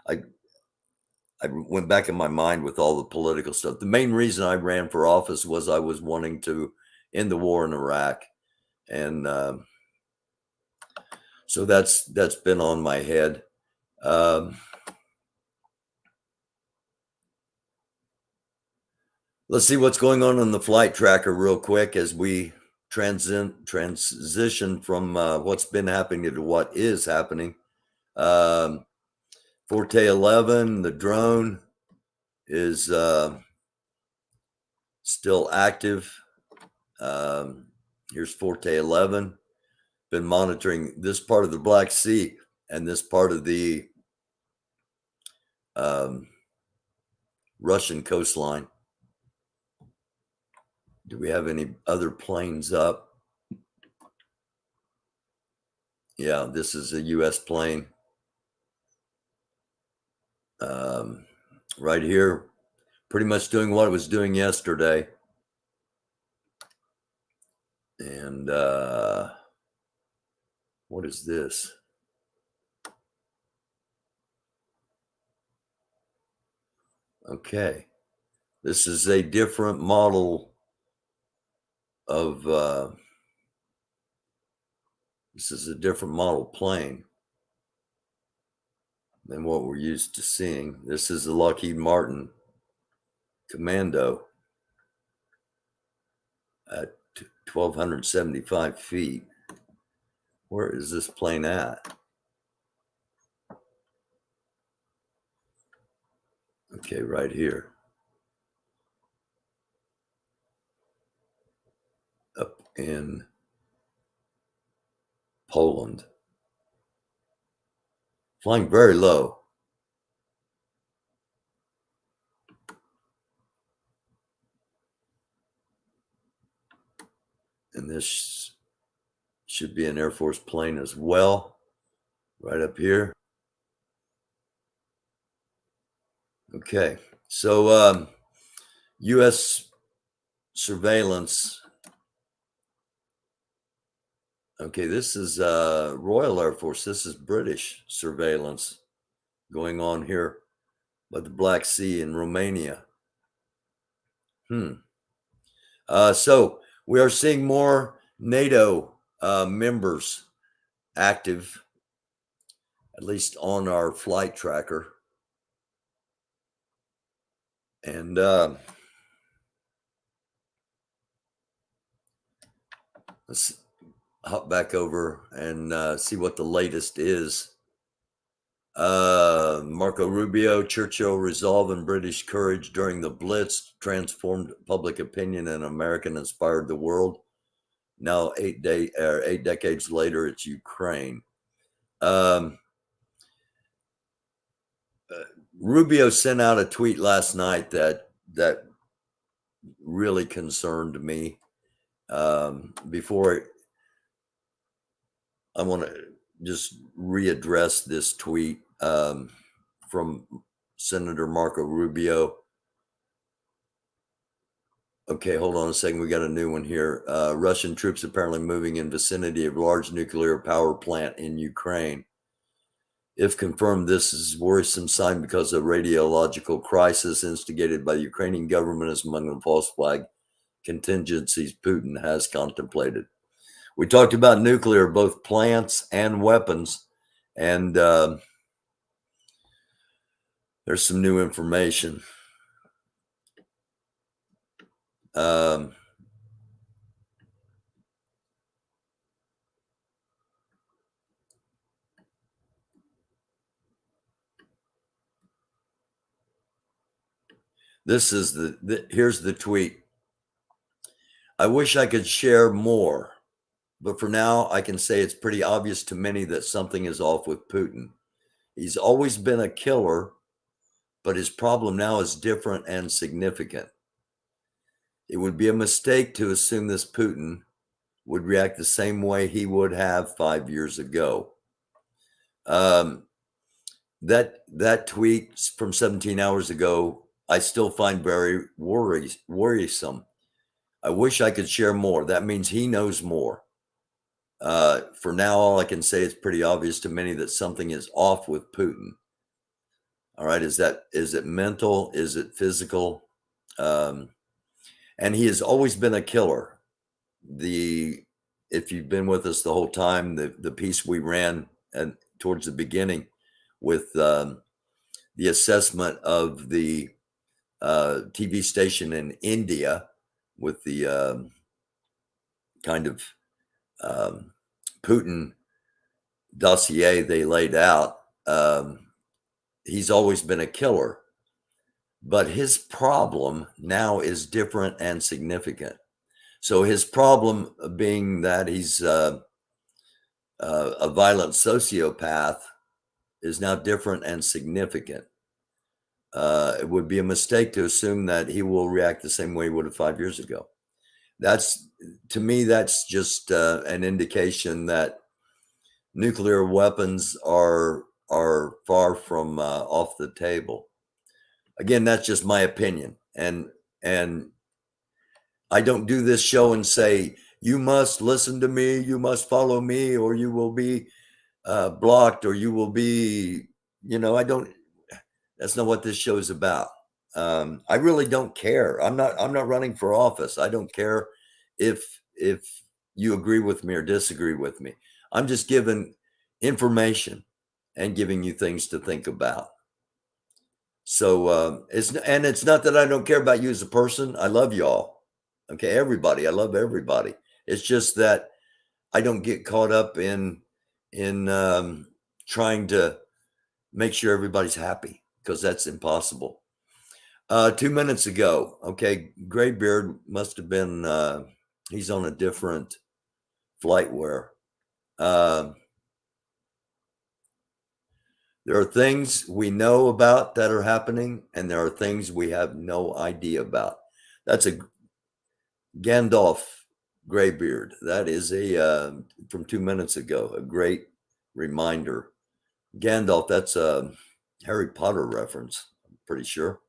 I went back in my mind with all the political stuff. The main reason I ran for office was I was wanting to end the war in Iraq, and so that's been on my head. Let's see what's going on the flight tracker real quick as we transition from what's been happening to what is happening. Forte 11, the drone is still active. Here's Forte 11. Been monitoring this part of the Black Sea and this part of the Russian coastline. Do we have any other planes up? Yeah, this is a U.S. plane. Right here, pretty much doing what it was doing yesterday. And what is this? Okay, this is a different model of this is a different model plane. than what we're used to seeing. This is the Lockheed Martin Commando at 1,275 feet. Where is this plane at? Okay, right here. Up in Poland. Flying very low. And this should be an Air Force plane as well, right up here. Okay, so U.S. surveillance. Okay, this is Royal Air Force. This is British surveillance going on here by the Black Sea in Romania. So we are seeing more NATO members active, at least on our flight tracker. And let's hop back over and see what the latest is. Marco Rubio, Churchill resolve and British courage during the Blitz transformed public opinion and American inspired the world. Now 8 decades later, it's Ukraine. Rubio sent out a tweet last night that really concerned me. Before I want to just readdress this tweet from Senator Marco Rubio. Okay, hold on a second. We got a new one here. Russian troops apparently moving in vicinity of large nuclear power plant in Ukraine. If confirmed, this is a worrisome sign because a radiological crisis instigated by the Ukrainian government is among the false flag contingencies Putin has contemplated. We talked about nuclear, both plants and weapons, and there's some new information. This is here's the tweet. I wish I could share more, but for now I can say it's pretty obvious to many that something is off with Putin. He's always been a killer, but his problem now is different and significant. It would be a mistake to assume this Putin would react the same way he would have 5 years ago. That tweet from 17 hours ago, I still find very worrisome. I wish I could share more. That means he knows more. For now, all I can say is pretty obvious to many that something is off with Putin. All right, is it mental? Is it physical? And he has always been a killer. If you've been with us the whole time, the piece we ran towards the beginning with the assessment of the TV station in India with the kind of Putin dossier they laid out, he's always been a killer. But his problem now is different and significant. So his problem being that he's a violent sociopath is now different and significant. It would be a mistake to assume that he will react the same way he would have 5 years ago. To me, that's just an indication that nuclear weapons are far from off the table. Again, that's just my opinion. And I don't do this show and say, you must listen to me, you must follow me, or you will be blocked, or you will be, that's not what this show is about. I really don't care. I'm not running for office. I don't care if you agree with me or disagree with me. I'm just giving information. and giving you things to think about. So it's not that I don't care about you as a person. I love y'all. Okay, everybody. I love everybody. It's just that I don't get caught up in trying to make sure everybody's happy, because that's impossible. 2 minutes ago, okay, Graybeard must have been he's on a different flight where there are things we know about that are happening, and there are things we have no idea about. That's a Gandalf Graybeard. That is a from 2 minutes ago, a great reminder. Gandalf, that's a Harry Potter reference, I'm pretty sure.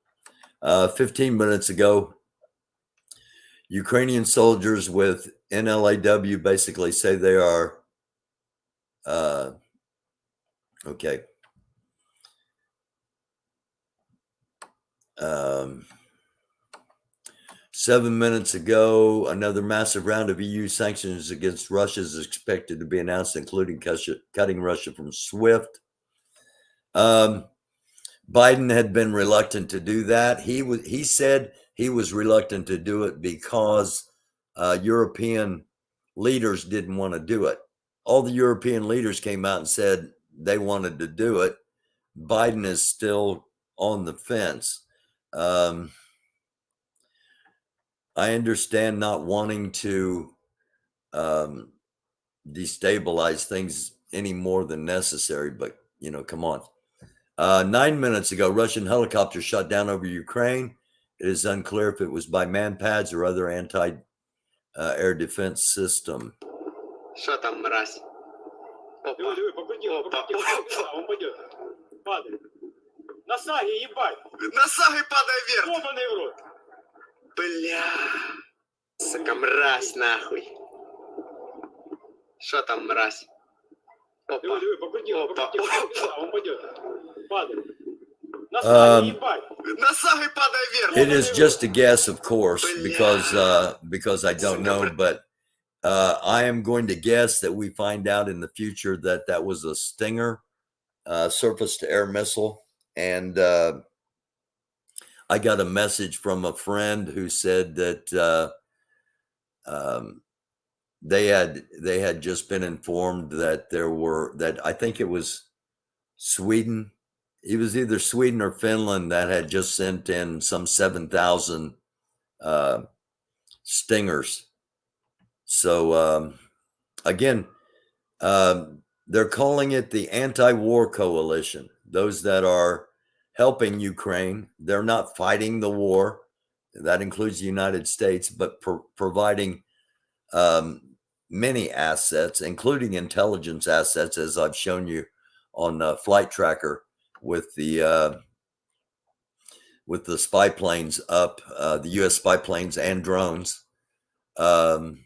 15 minutes ago, Ukrainian soldiers with NLAW basically say they are okay. 7 minutes ago, another massive round of EU sanctions against Russia is expected to be announced, including cutting Russia from SWIFT. Biden had been reluctant to do that. He said he was reluctant to do it because European leaders didn't want to do it. All the European leaders came out and said they wanted to do it. Biden is still on the fence. I understand not wanting to destabilize things any more than necessary, but come on. 9 minutes ago, Russian helicopters shot down over Ukraine. It is unclear if it was by man-pads or other anti-air defense system. Что там, мразь? Опа. Он пойдет. Падает. На саге, ебать. На саге падай вверх. Ёбаный в рот. Бля. Сука, мразь, нахуй. Что там, мразь? Опа. Опа. Он пойдет. Падает. It is just a guess, of course, because I don't know, but I am going to guess that we find out in the future that that was a Stinger surface-to-air missile. And I got a message from a friend who said that they had just been informed that I think it was Sweden. It was either Sweden or Finland that had just sent in some 7,000 Stingers. So again, they're calling it the anti-war coalition. Those that are helping Ukraine, they're not fighting the war. That includes the United States, but providing many assets, including intelligence assets, as I've shown you on Flight Tracker with the spy planes up, the U.S. spy planes and drones. And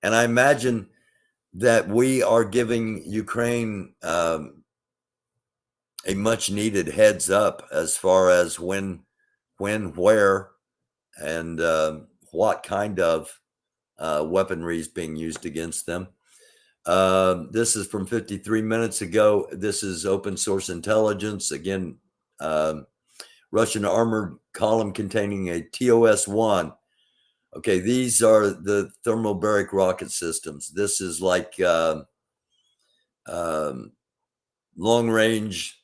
I imagine that we are giving Ukraine a much needed heads up as far as when, where, and what kind of weaponry is being used against them. This is from 53 minutes ago. This is open source intelligence. Again, Russian armored column containing a TOS-1. Okay, these are the thermobaric rocket systems. This is like long-range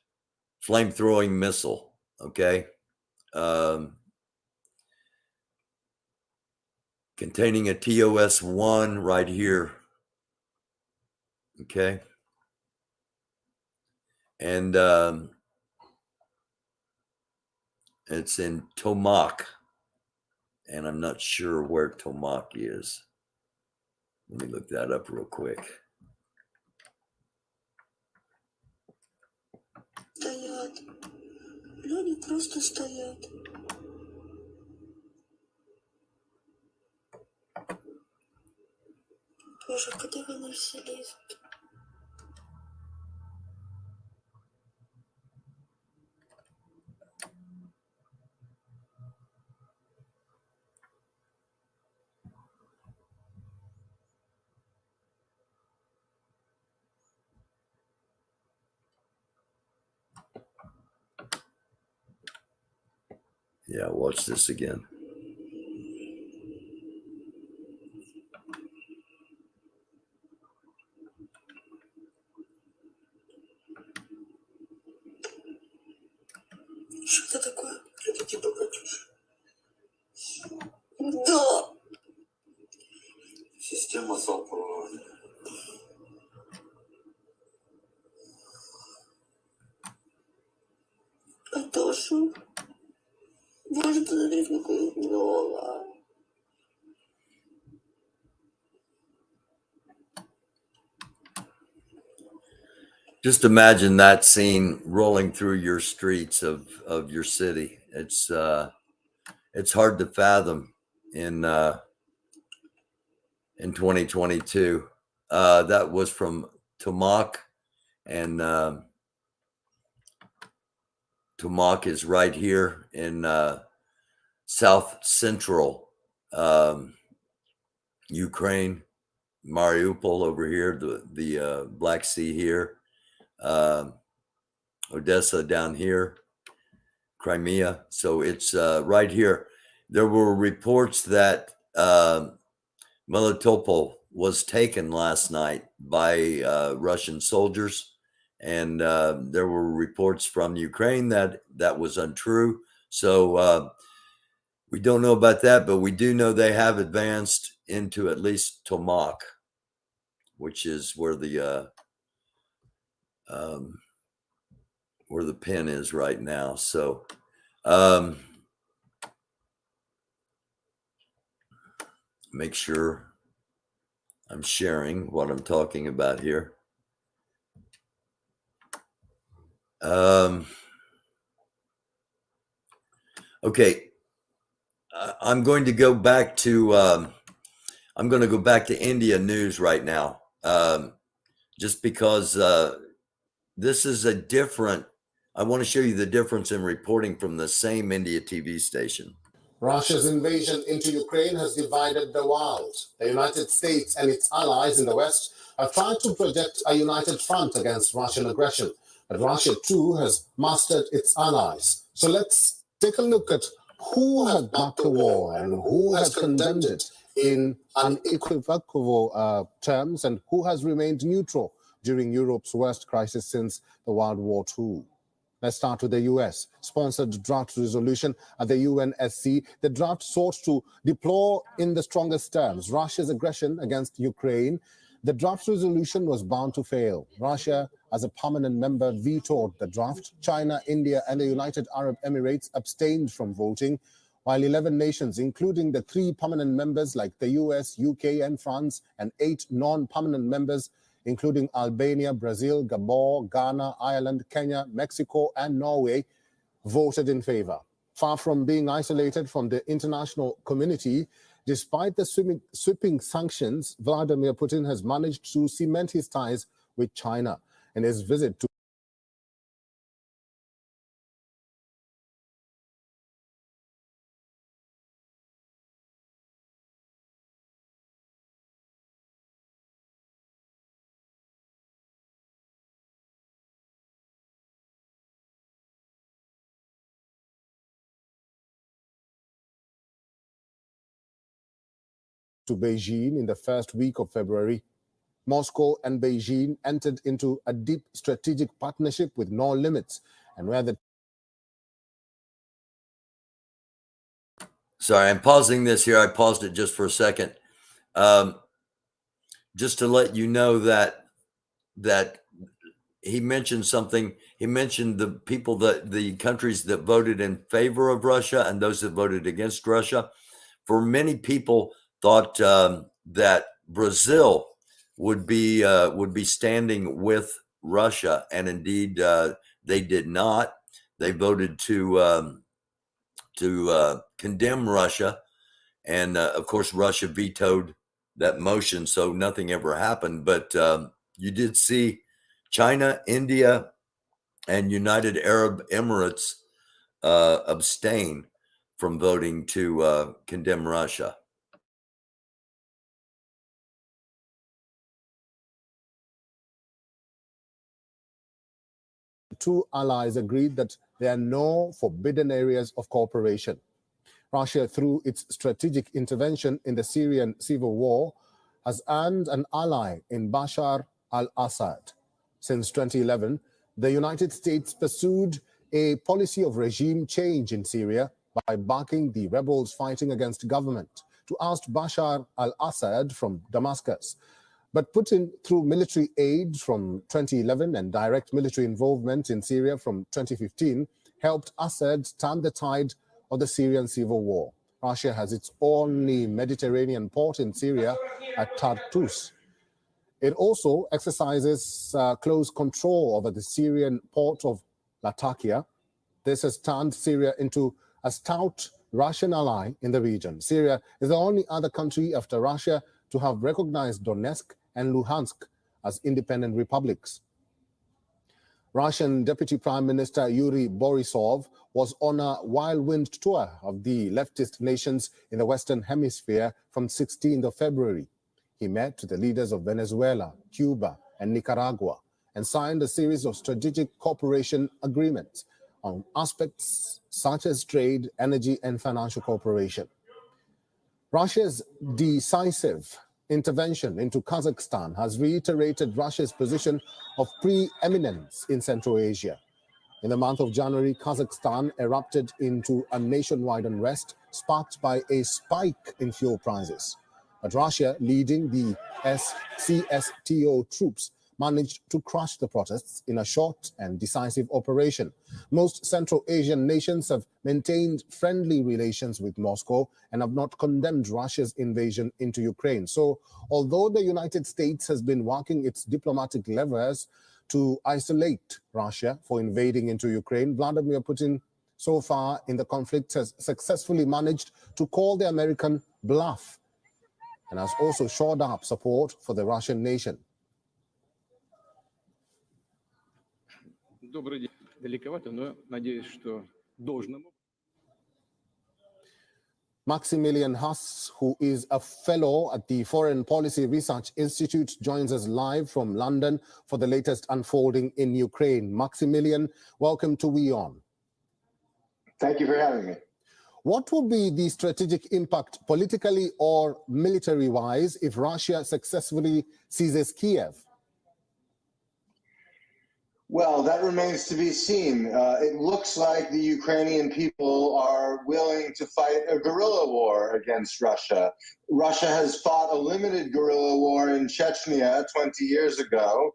flame-throwing missile, okay? Containing a TOS-1 right here, okay? And it's in Tomak, and I'm not sure where Tomak is. Let me look that up real quick. Стоят. Люди просто стоят. Боже, куда вони всі лізуть? Yeah, watch this again. Что это такое? Это типа Катюша. Да. Система самоуправления. Катюша. Боже, посмотри, какое много. Just imagine that scene rolling through your streets of your city. It's hard to fathom in 2022. That was from Tomak, and Tomak is right here in south central Ukraine. Mariupol over here, the Black Sea here, Odessa down here, Crimea. So it's right here. There were reports that Melitopol was taken last night by Russian soldiers, and there were reports from Ukraine that that was untrue. So we don't know about that, but we do know they have advanced into at least Tomak, which is where the pen is right now. So make sure I'm sharing what I'm talking about here. Okay, I'm going to go back to India news right now, just because this is a different. I want to show you the difference in reporting from the same India TV station. Russia's invasion into Ukraine has divided the world. The United States and its allies in the West have tried to project a united front against Russian aggression, but Russia too has mustered its allies. So let's take a look at who has backed the war and who has condemned it in unequivocal terms and who has remained neutral during Europe's worst crisis since the World War II. Let's start with the U.S. sponsored draft resolution at the UNSC. The draft sought to deplore in the strongest terms Russia's aggression against Ukraine. The draft resolution was bound to fail. Russia, as a permanent member, vetoed the draft. China, India, and the United Arab Emirates abstained from voting, while 11 nations, including the 3 permanent members like the US, UK, and France, and 8 non-permanent members, including Albania, Brazil, Gabon, Ghana, Ireland, Kenya, Mexico, and Norway, voted in favor. Far from being isolated from the international community, despite the sweeping sanctions, Vladimir Putin has managed to cement his ties with China. In his visit to Beijing in the first week of February, Moscow and Beijing entered into a deep strategic partnership with no limits, and where the Sorry, I'm pausing this here. I paused it just for a second, just to let you know that he mentioned something. He mentioned the people the countries that voted in favor of Russia and those that voted against Russia. For many people, thought that Brazil would be standing with Russia, and indeed they did not. They voted to condemn Russia, and of course Russia vetoed that motion, so nothing ever happened. But you did see China, India, and United Arab Emirates abstain from voting to condemn Russia. two allies agreed that there are no forbidden areas of cooperation. Russia, through its strategic intervention in the Syrian civil war, has earned an ally in Bashar al-Assad. Since 2011, the United States pursued a policy of regime change in Syria by backing the rebels fighting against government to oust Bashar al-Assad from Damascus. But Putin, through military aid from 2011 and direct military involvement in Syria from 2015, helped Assad turn the tide of the Syrian civil war. Russia has its only Mediterranean port in Syria at Tartus. It also exercises close control over the Syrian port of Latakia. This has turned Syria into a stout Russian ally in the region. Syria is the only other country after Russia to have recognized Donetsk and Luhansk as independent republics. Russian Deputy Prime Minister Yuri Borisov was on a whirlwind tour of the leftist nations in the Western Hemisphere from 16th of February. He met the leaders of Venezuela, Cuba, and Nicaragua and signed a series of strategic cooperation agreements on aspects such as trade, energy, and financial cooperation. Russia's decisive intervention into Kazakhstan has reiterated Russia's position of preeminence in Central Asia. In the month of January, Kazakhstan erupted into a nationwide unrest sparked by a spike in fuel prices. But Russia, leading the CSTO troops, managed to crush the protests in a short and decisive operation. Most Central Asian nations have maintained friendly relations with Moscow and have not condemned Russia's invasion into Ukraine. So, although the United States has been working its diplomatic levers to isolate Russia for invading into Ukraine, Vladimir Putin, so far in the conflict, has successfully managed to call the American bluff and has also shored up support for the Russian nation. Добрый день. Далековато, но надеюсь, что должным. Maximilian Haas, who is a fellow at the Foreign Policy Research Institute, joins us live from London for the latest unfolding in Ukraine. Maximilian, welcome to WION. Thank you for having me. What would be the strategic impact, politically or military-wise, if Russia successfully seizes Kiev? Well, that remains to be seen. It looks like the Ukrainian people are willing to fight a guerrilla war against Russia. Russia has fought a limited guerrilla war in Chechnya 20 years ago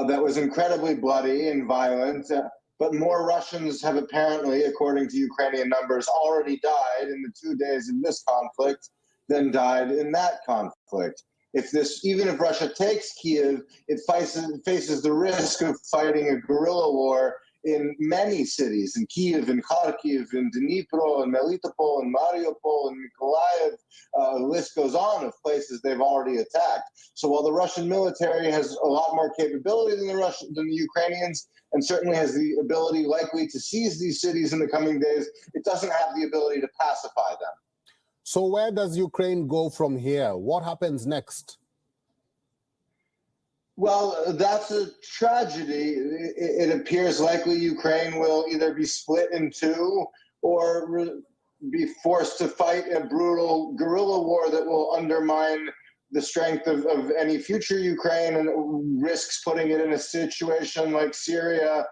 that was incredibly bloody and violent. But more Russians have apparently, according to Ukrainian numbers, already died in the 2 days of this conflict than died in that conflict. Even if Russia takes Kiev, it faces the risk of fighting a guerrilla war in many cities, in Kiev, in Kharkiv, in Dnipro, in Melitopol, in Mariupol, in Mykolaiv. The list goes on of places they've already attacked. So while the Russian military has a lot more capability than the Ukrainians, and certainly has the ability likely to seize these cities in the coming days, it doesn't have the ability to pacify them. So where does Ukraine go from here? What happens next? Well, that's a tragedy. It appears likely Ukraine will either be split in two or be forced to fight a brutal guerrilla war that will undermine the strength of any future Ukraine and risks putting it in a situation like Syria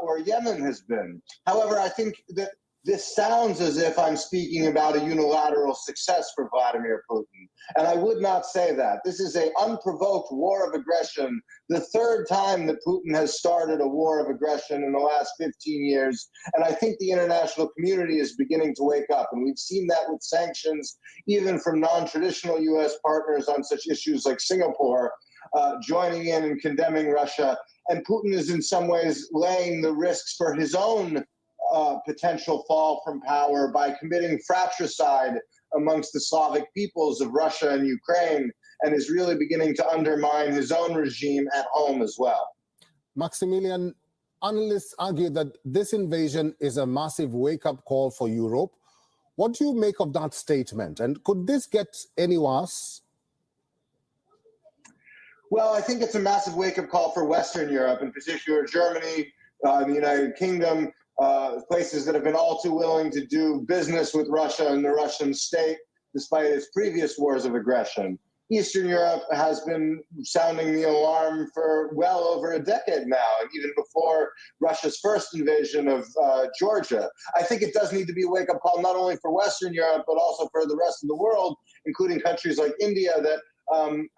or Yemen has been. However, I think that this sounds as if I'm speaking about a unilateral success for Vladimir Putin, and I would not say that. This is an unprovoked war of aggression, the third time that Putin has started a war of aggression in the last 15 years, and I think the international community is beginning to wake up, and we've seen that with sanctions, even from non-traditional U.S. partners on such issues like Singapore, joining in and condemning Russia, and Putin is in some ways laying the risks for his own potential fall from power by committing fratricide amongst the Slavic peoples of Russia and Ukraine, and is really beginning to undermine his own regime at home as well. Maximilian, analysts argue that this invasion is a massive wake-up call for Europe. What do you make of that statement? And could this get any worse? Well, I think it's a massive wake-up call for Western Europe, in particular Germany, the United Kingdom, places that have been all too willing to do business with Russia and the Russian state, despite its previous wars of aggression. Eastern Europe has been sounding the alarm for well over a decade now, and even before Russia's first invasion of Georgia. I think it does need to be a wake-up call not only for Western Europe, but also for the rest of the world, including countries like India that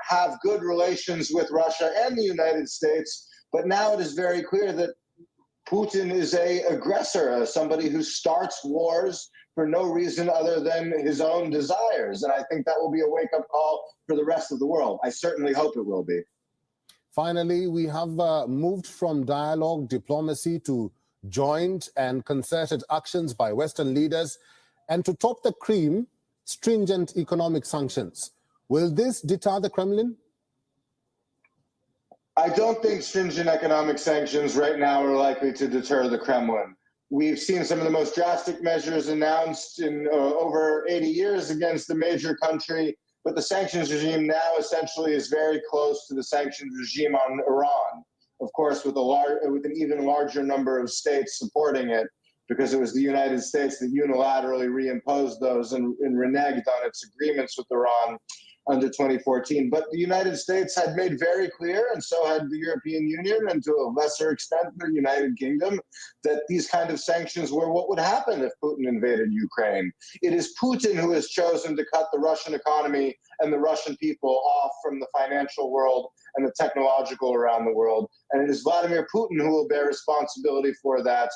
have good relations with Russia and the United States. But now it is very clear that Putin is an aggressor, somebody who starts wars for no reason other than his own desires. And I think that will be a wake-up call for the rest of the world. I certainly hope it will be. Finally, we have moved from dialogue, diplomacy to joint and concerted actions by Western leaders, and to top the cream, stringent economic sanctions. Will this deter the Kremlin? I don't think stringent economic sanctions right now are likely to deter the Kremlin. We've seen some of the most drastic measures announced in over 80 years against the major country, but the sanctions regime now essentially is very close to the sanctions regime on Iran. Of course, with an even larger number of states supporting it, because it was the United States that unilaterally reimposed those and reneged on its agreements with Iran under 2014. But the United States had made very clear, and so had the European Union, and to a lesser extent the United Kingdom, that these kind of sanctions were what would happen if Putin invaded Ukraine. It is Putin who has chosen to cut the Russian economy and the Russian people off from the financial world and the technological around the world. And it is Vladimir Putin who will bear responsibility for that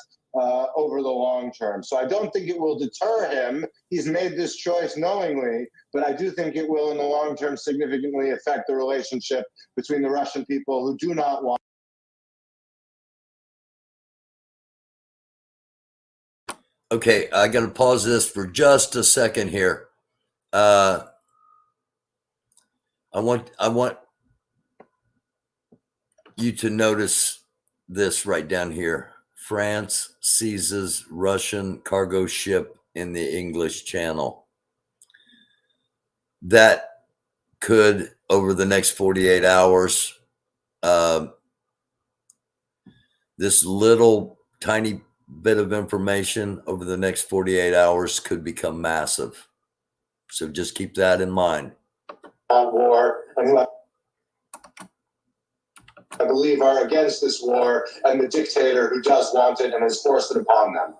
over the long term. So I don't think it will deter him. He's made this choice knowingly, but I do think it will in the long term significantly affect the relationship between the Russian people who do not want. Okay, I got to pause this for just a second here. I want you to notice this right down here. France seizes Russian cargo ship in the English Channel. That could, over the next 48 hours, this little tiny bit of information over the next 48 hours could become massive. So just keep that in mind. War, I believe, are against this war and the dictator who does want it and has forced it upon them.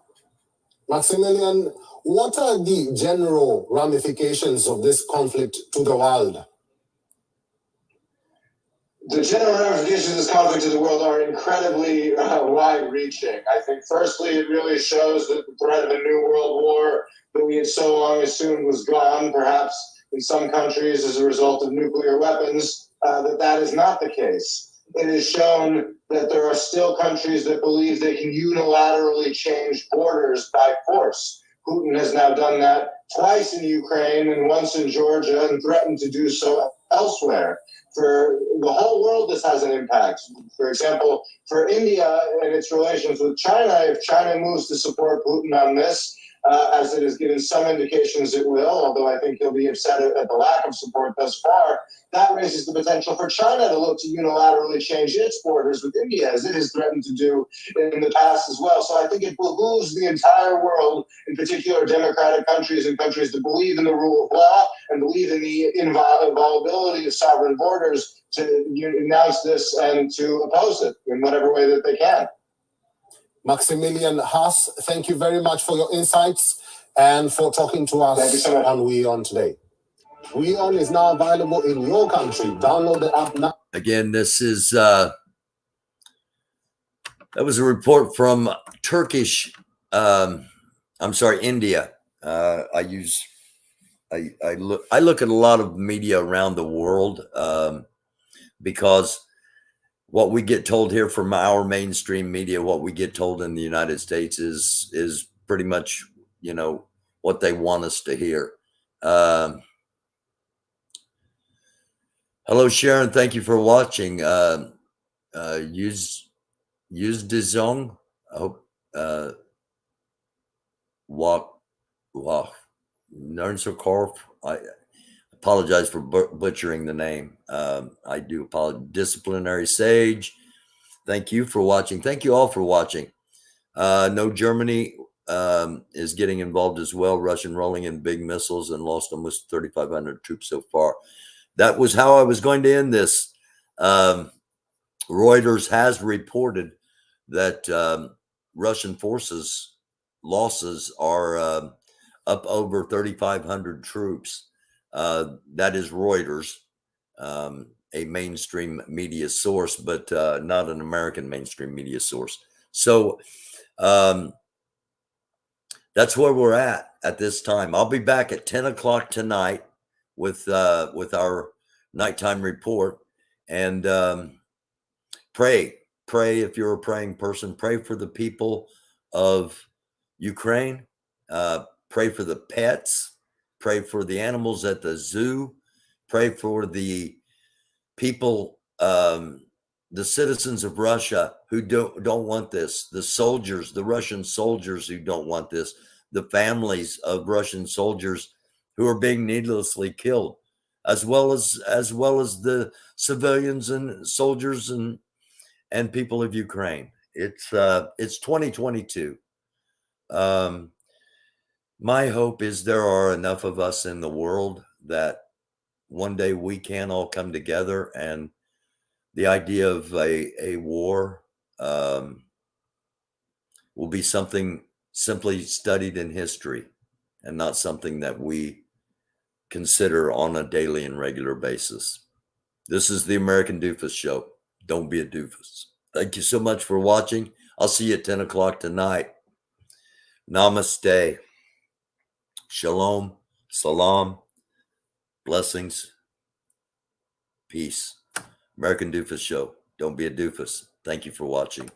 Maximilian, what are the general ramifications of this conflict to the world? The general ramifications of this conflict to the world are incredibly wide-reaching. I think, firstly, it really shows that the threat of a new world war that we had so long assumed was gone, perhaps in some countries as a result of nuclear weapons, that is not the case. It has shown that there are still countries that believe they can unilaterally change borders by force. Putin has now done that twice in Ukraine and once in Georgia and threatened to do so elsewhere. For the whole world, this has an impact. For example, for India and its relations with China, if China moves to support Putin on this, as it has given some indications it will, although I think he'll be upset at the lack of support thus far, that raises the potential for China to look to unilaterally change its borders with India, as it has threatened to do in the past as well. So I think it behooves the entire world, in particular democratic countries and countries that believe in the rule of law and believe in the inviolability of sovereign borders, to announce this and to oppose it in whatever way that they can. Maximilian Haas, thank you very much for your insights and for talking to us on We On today. We On is now available in your country. Download the app now. Again, this is that was a report from India. I look at a lot of media around the world because what we get told here from our mainstream media, what we get told in the United States is pretty much, what they want us to hear. Hello, Sharon. Thank you for watching. Use Dizong. I hope Nernsokorf. I apologize for butchering the name. I do apologize. Disciplinary Sage. Thank you for watching. Thank you all for watching. No, Germany is getting involved as well. Russian rolling in big missiles and lost almost 3,500 troops so far. That was how I was going to end this. Reuters has reported that Russian forces losses are up over 3,500 troops. That is Reuters, a mainstream media source, but not an American mainstream media source. So that's where we're at this time. I'll be back at 10 o'clock tonight with our nighttime report. And pray if you're a praying person. Pray for the people of Ukraine. Pray for the pets. Pray for the animals at the zoo. Pray for the people, the citizens of Russia who don't want this, the soldiers, the Russian soldiers who don't want this, the families of Russian soldiers who are being needlessly killed, as well as the civilians and soldiers and people of Ukraine. It's 2022. My hope is there are enough of us in the world that one day we can all come together, and the idea of a war will be something simply studied in history and not something that we consider on a daily and regular basis. This is the American Doofus Show. Don't be a doofus. Thank you so much for watching. I'll see you at 10 o'clock tonight. Namaste. Shalom. Salam. Blessings. Peace. American Doofus Show. Don't be a doofus. Thank you for watching.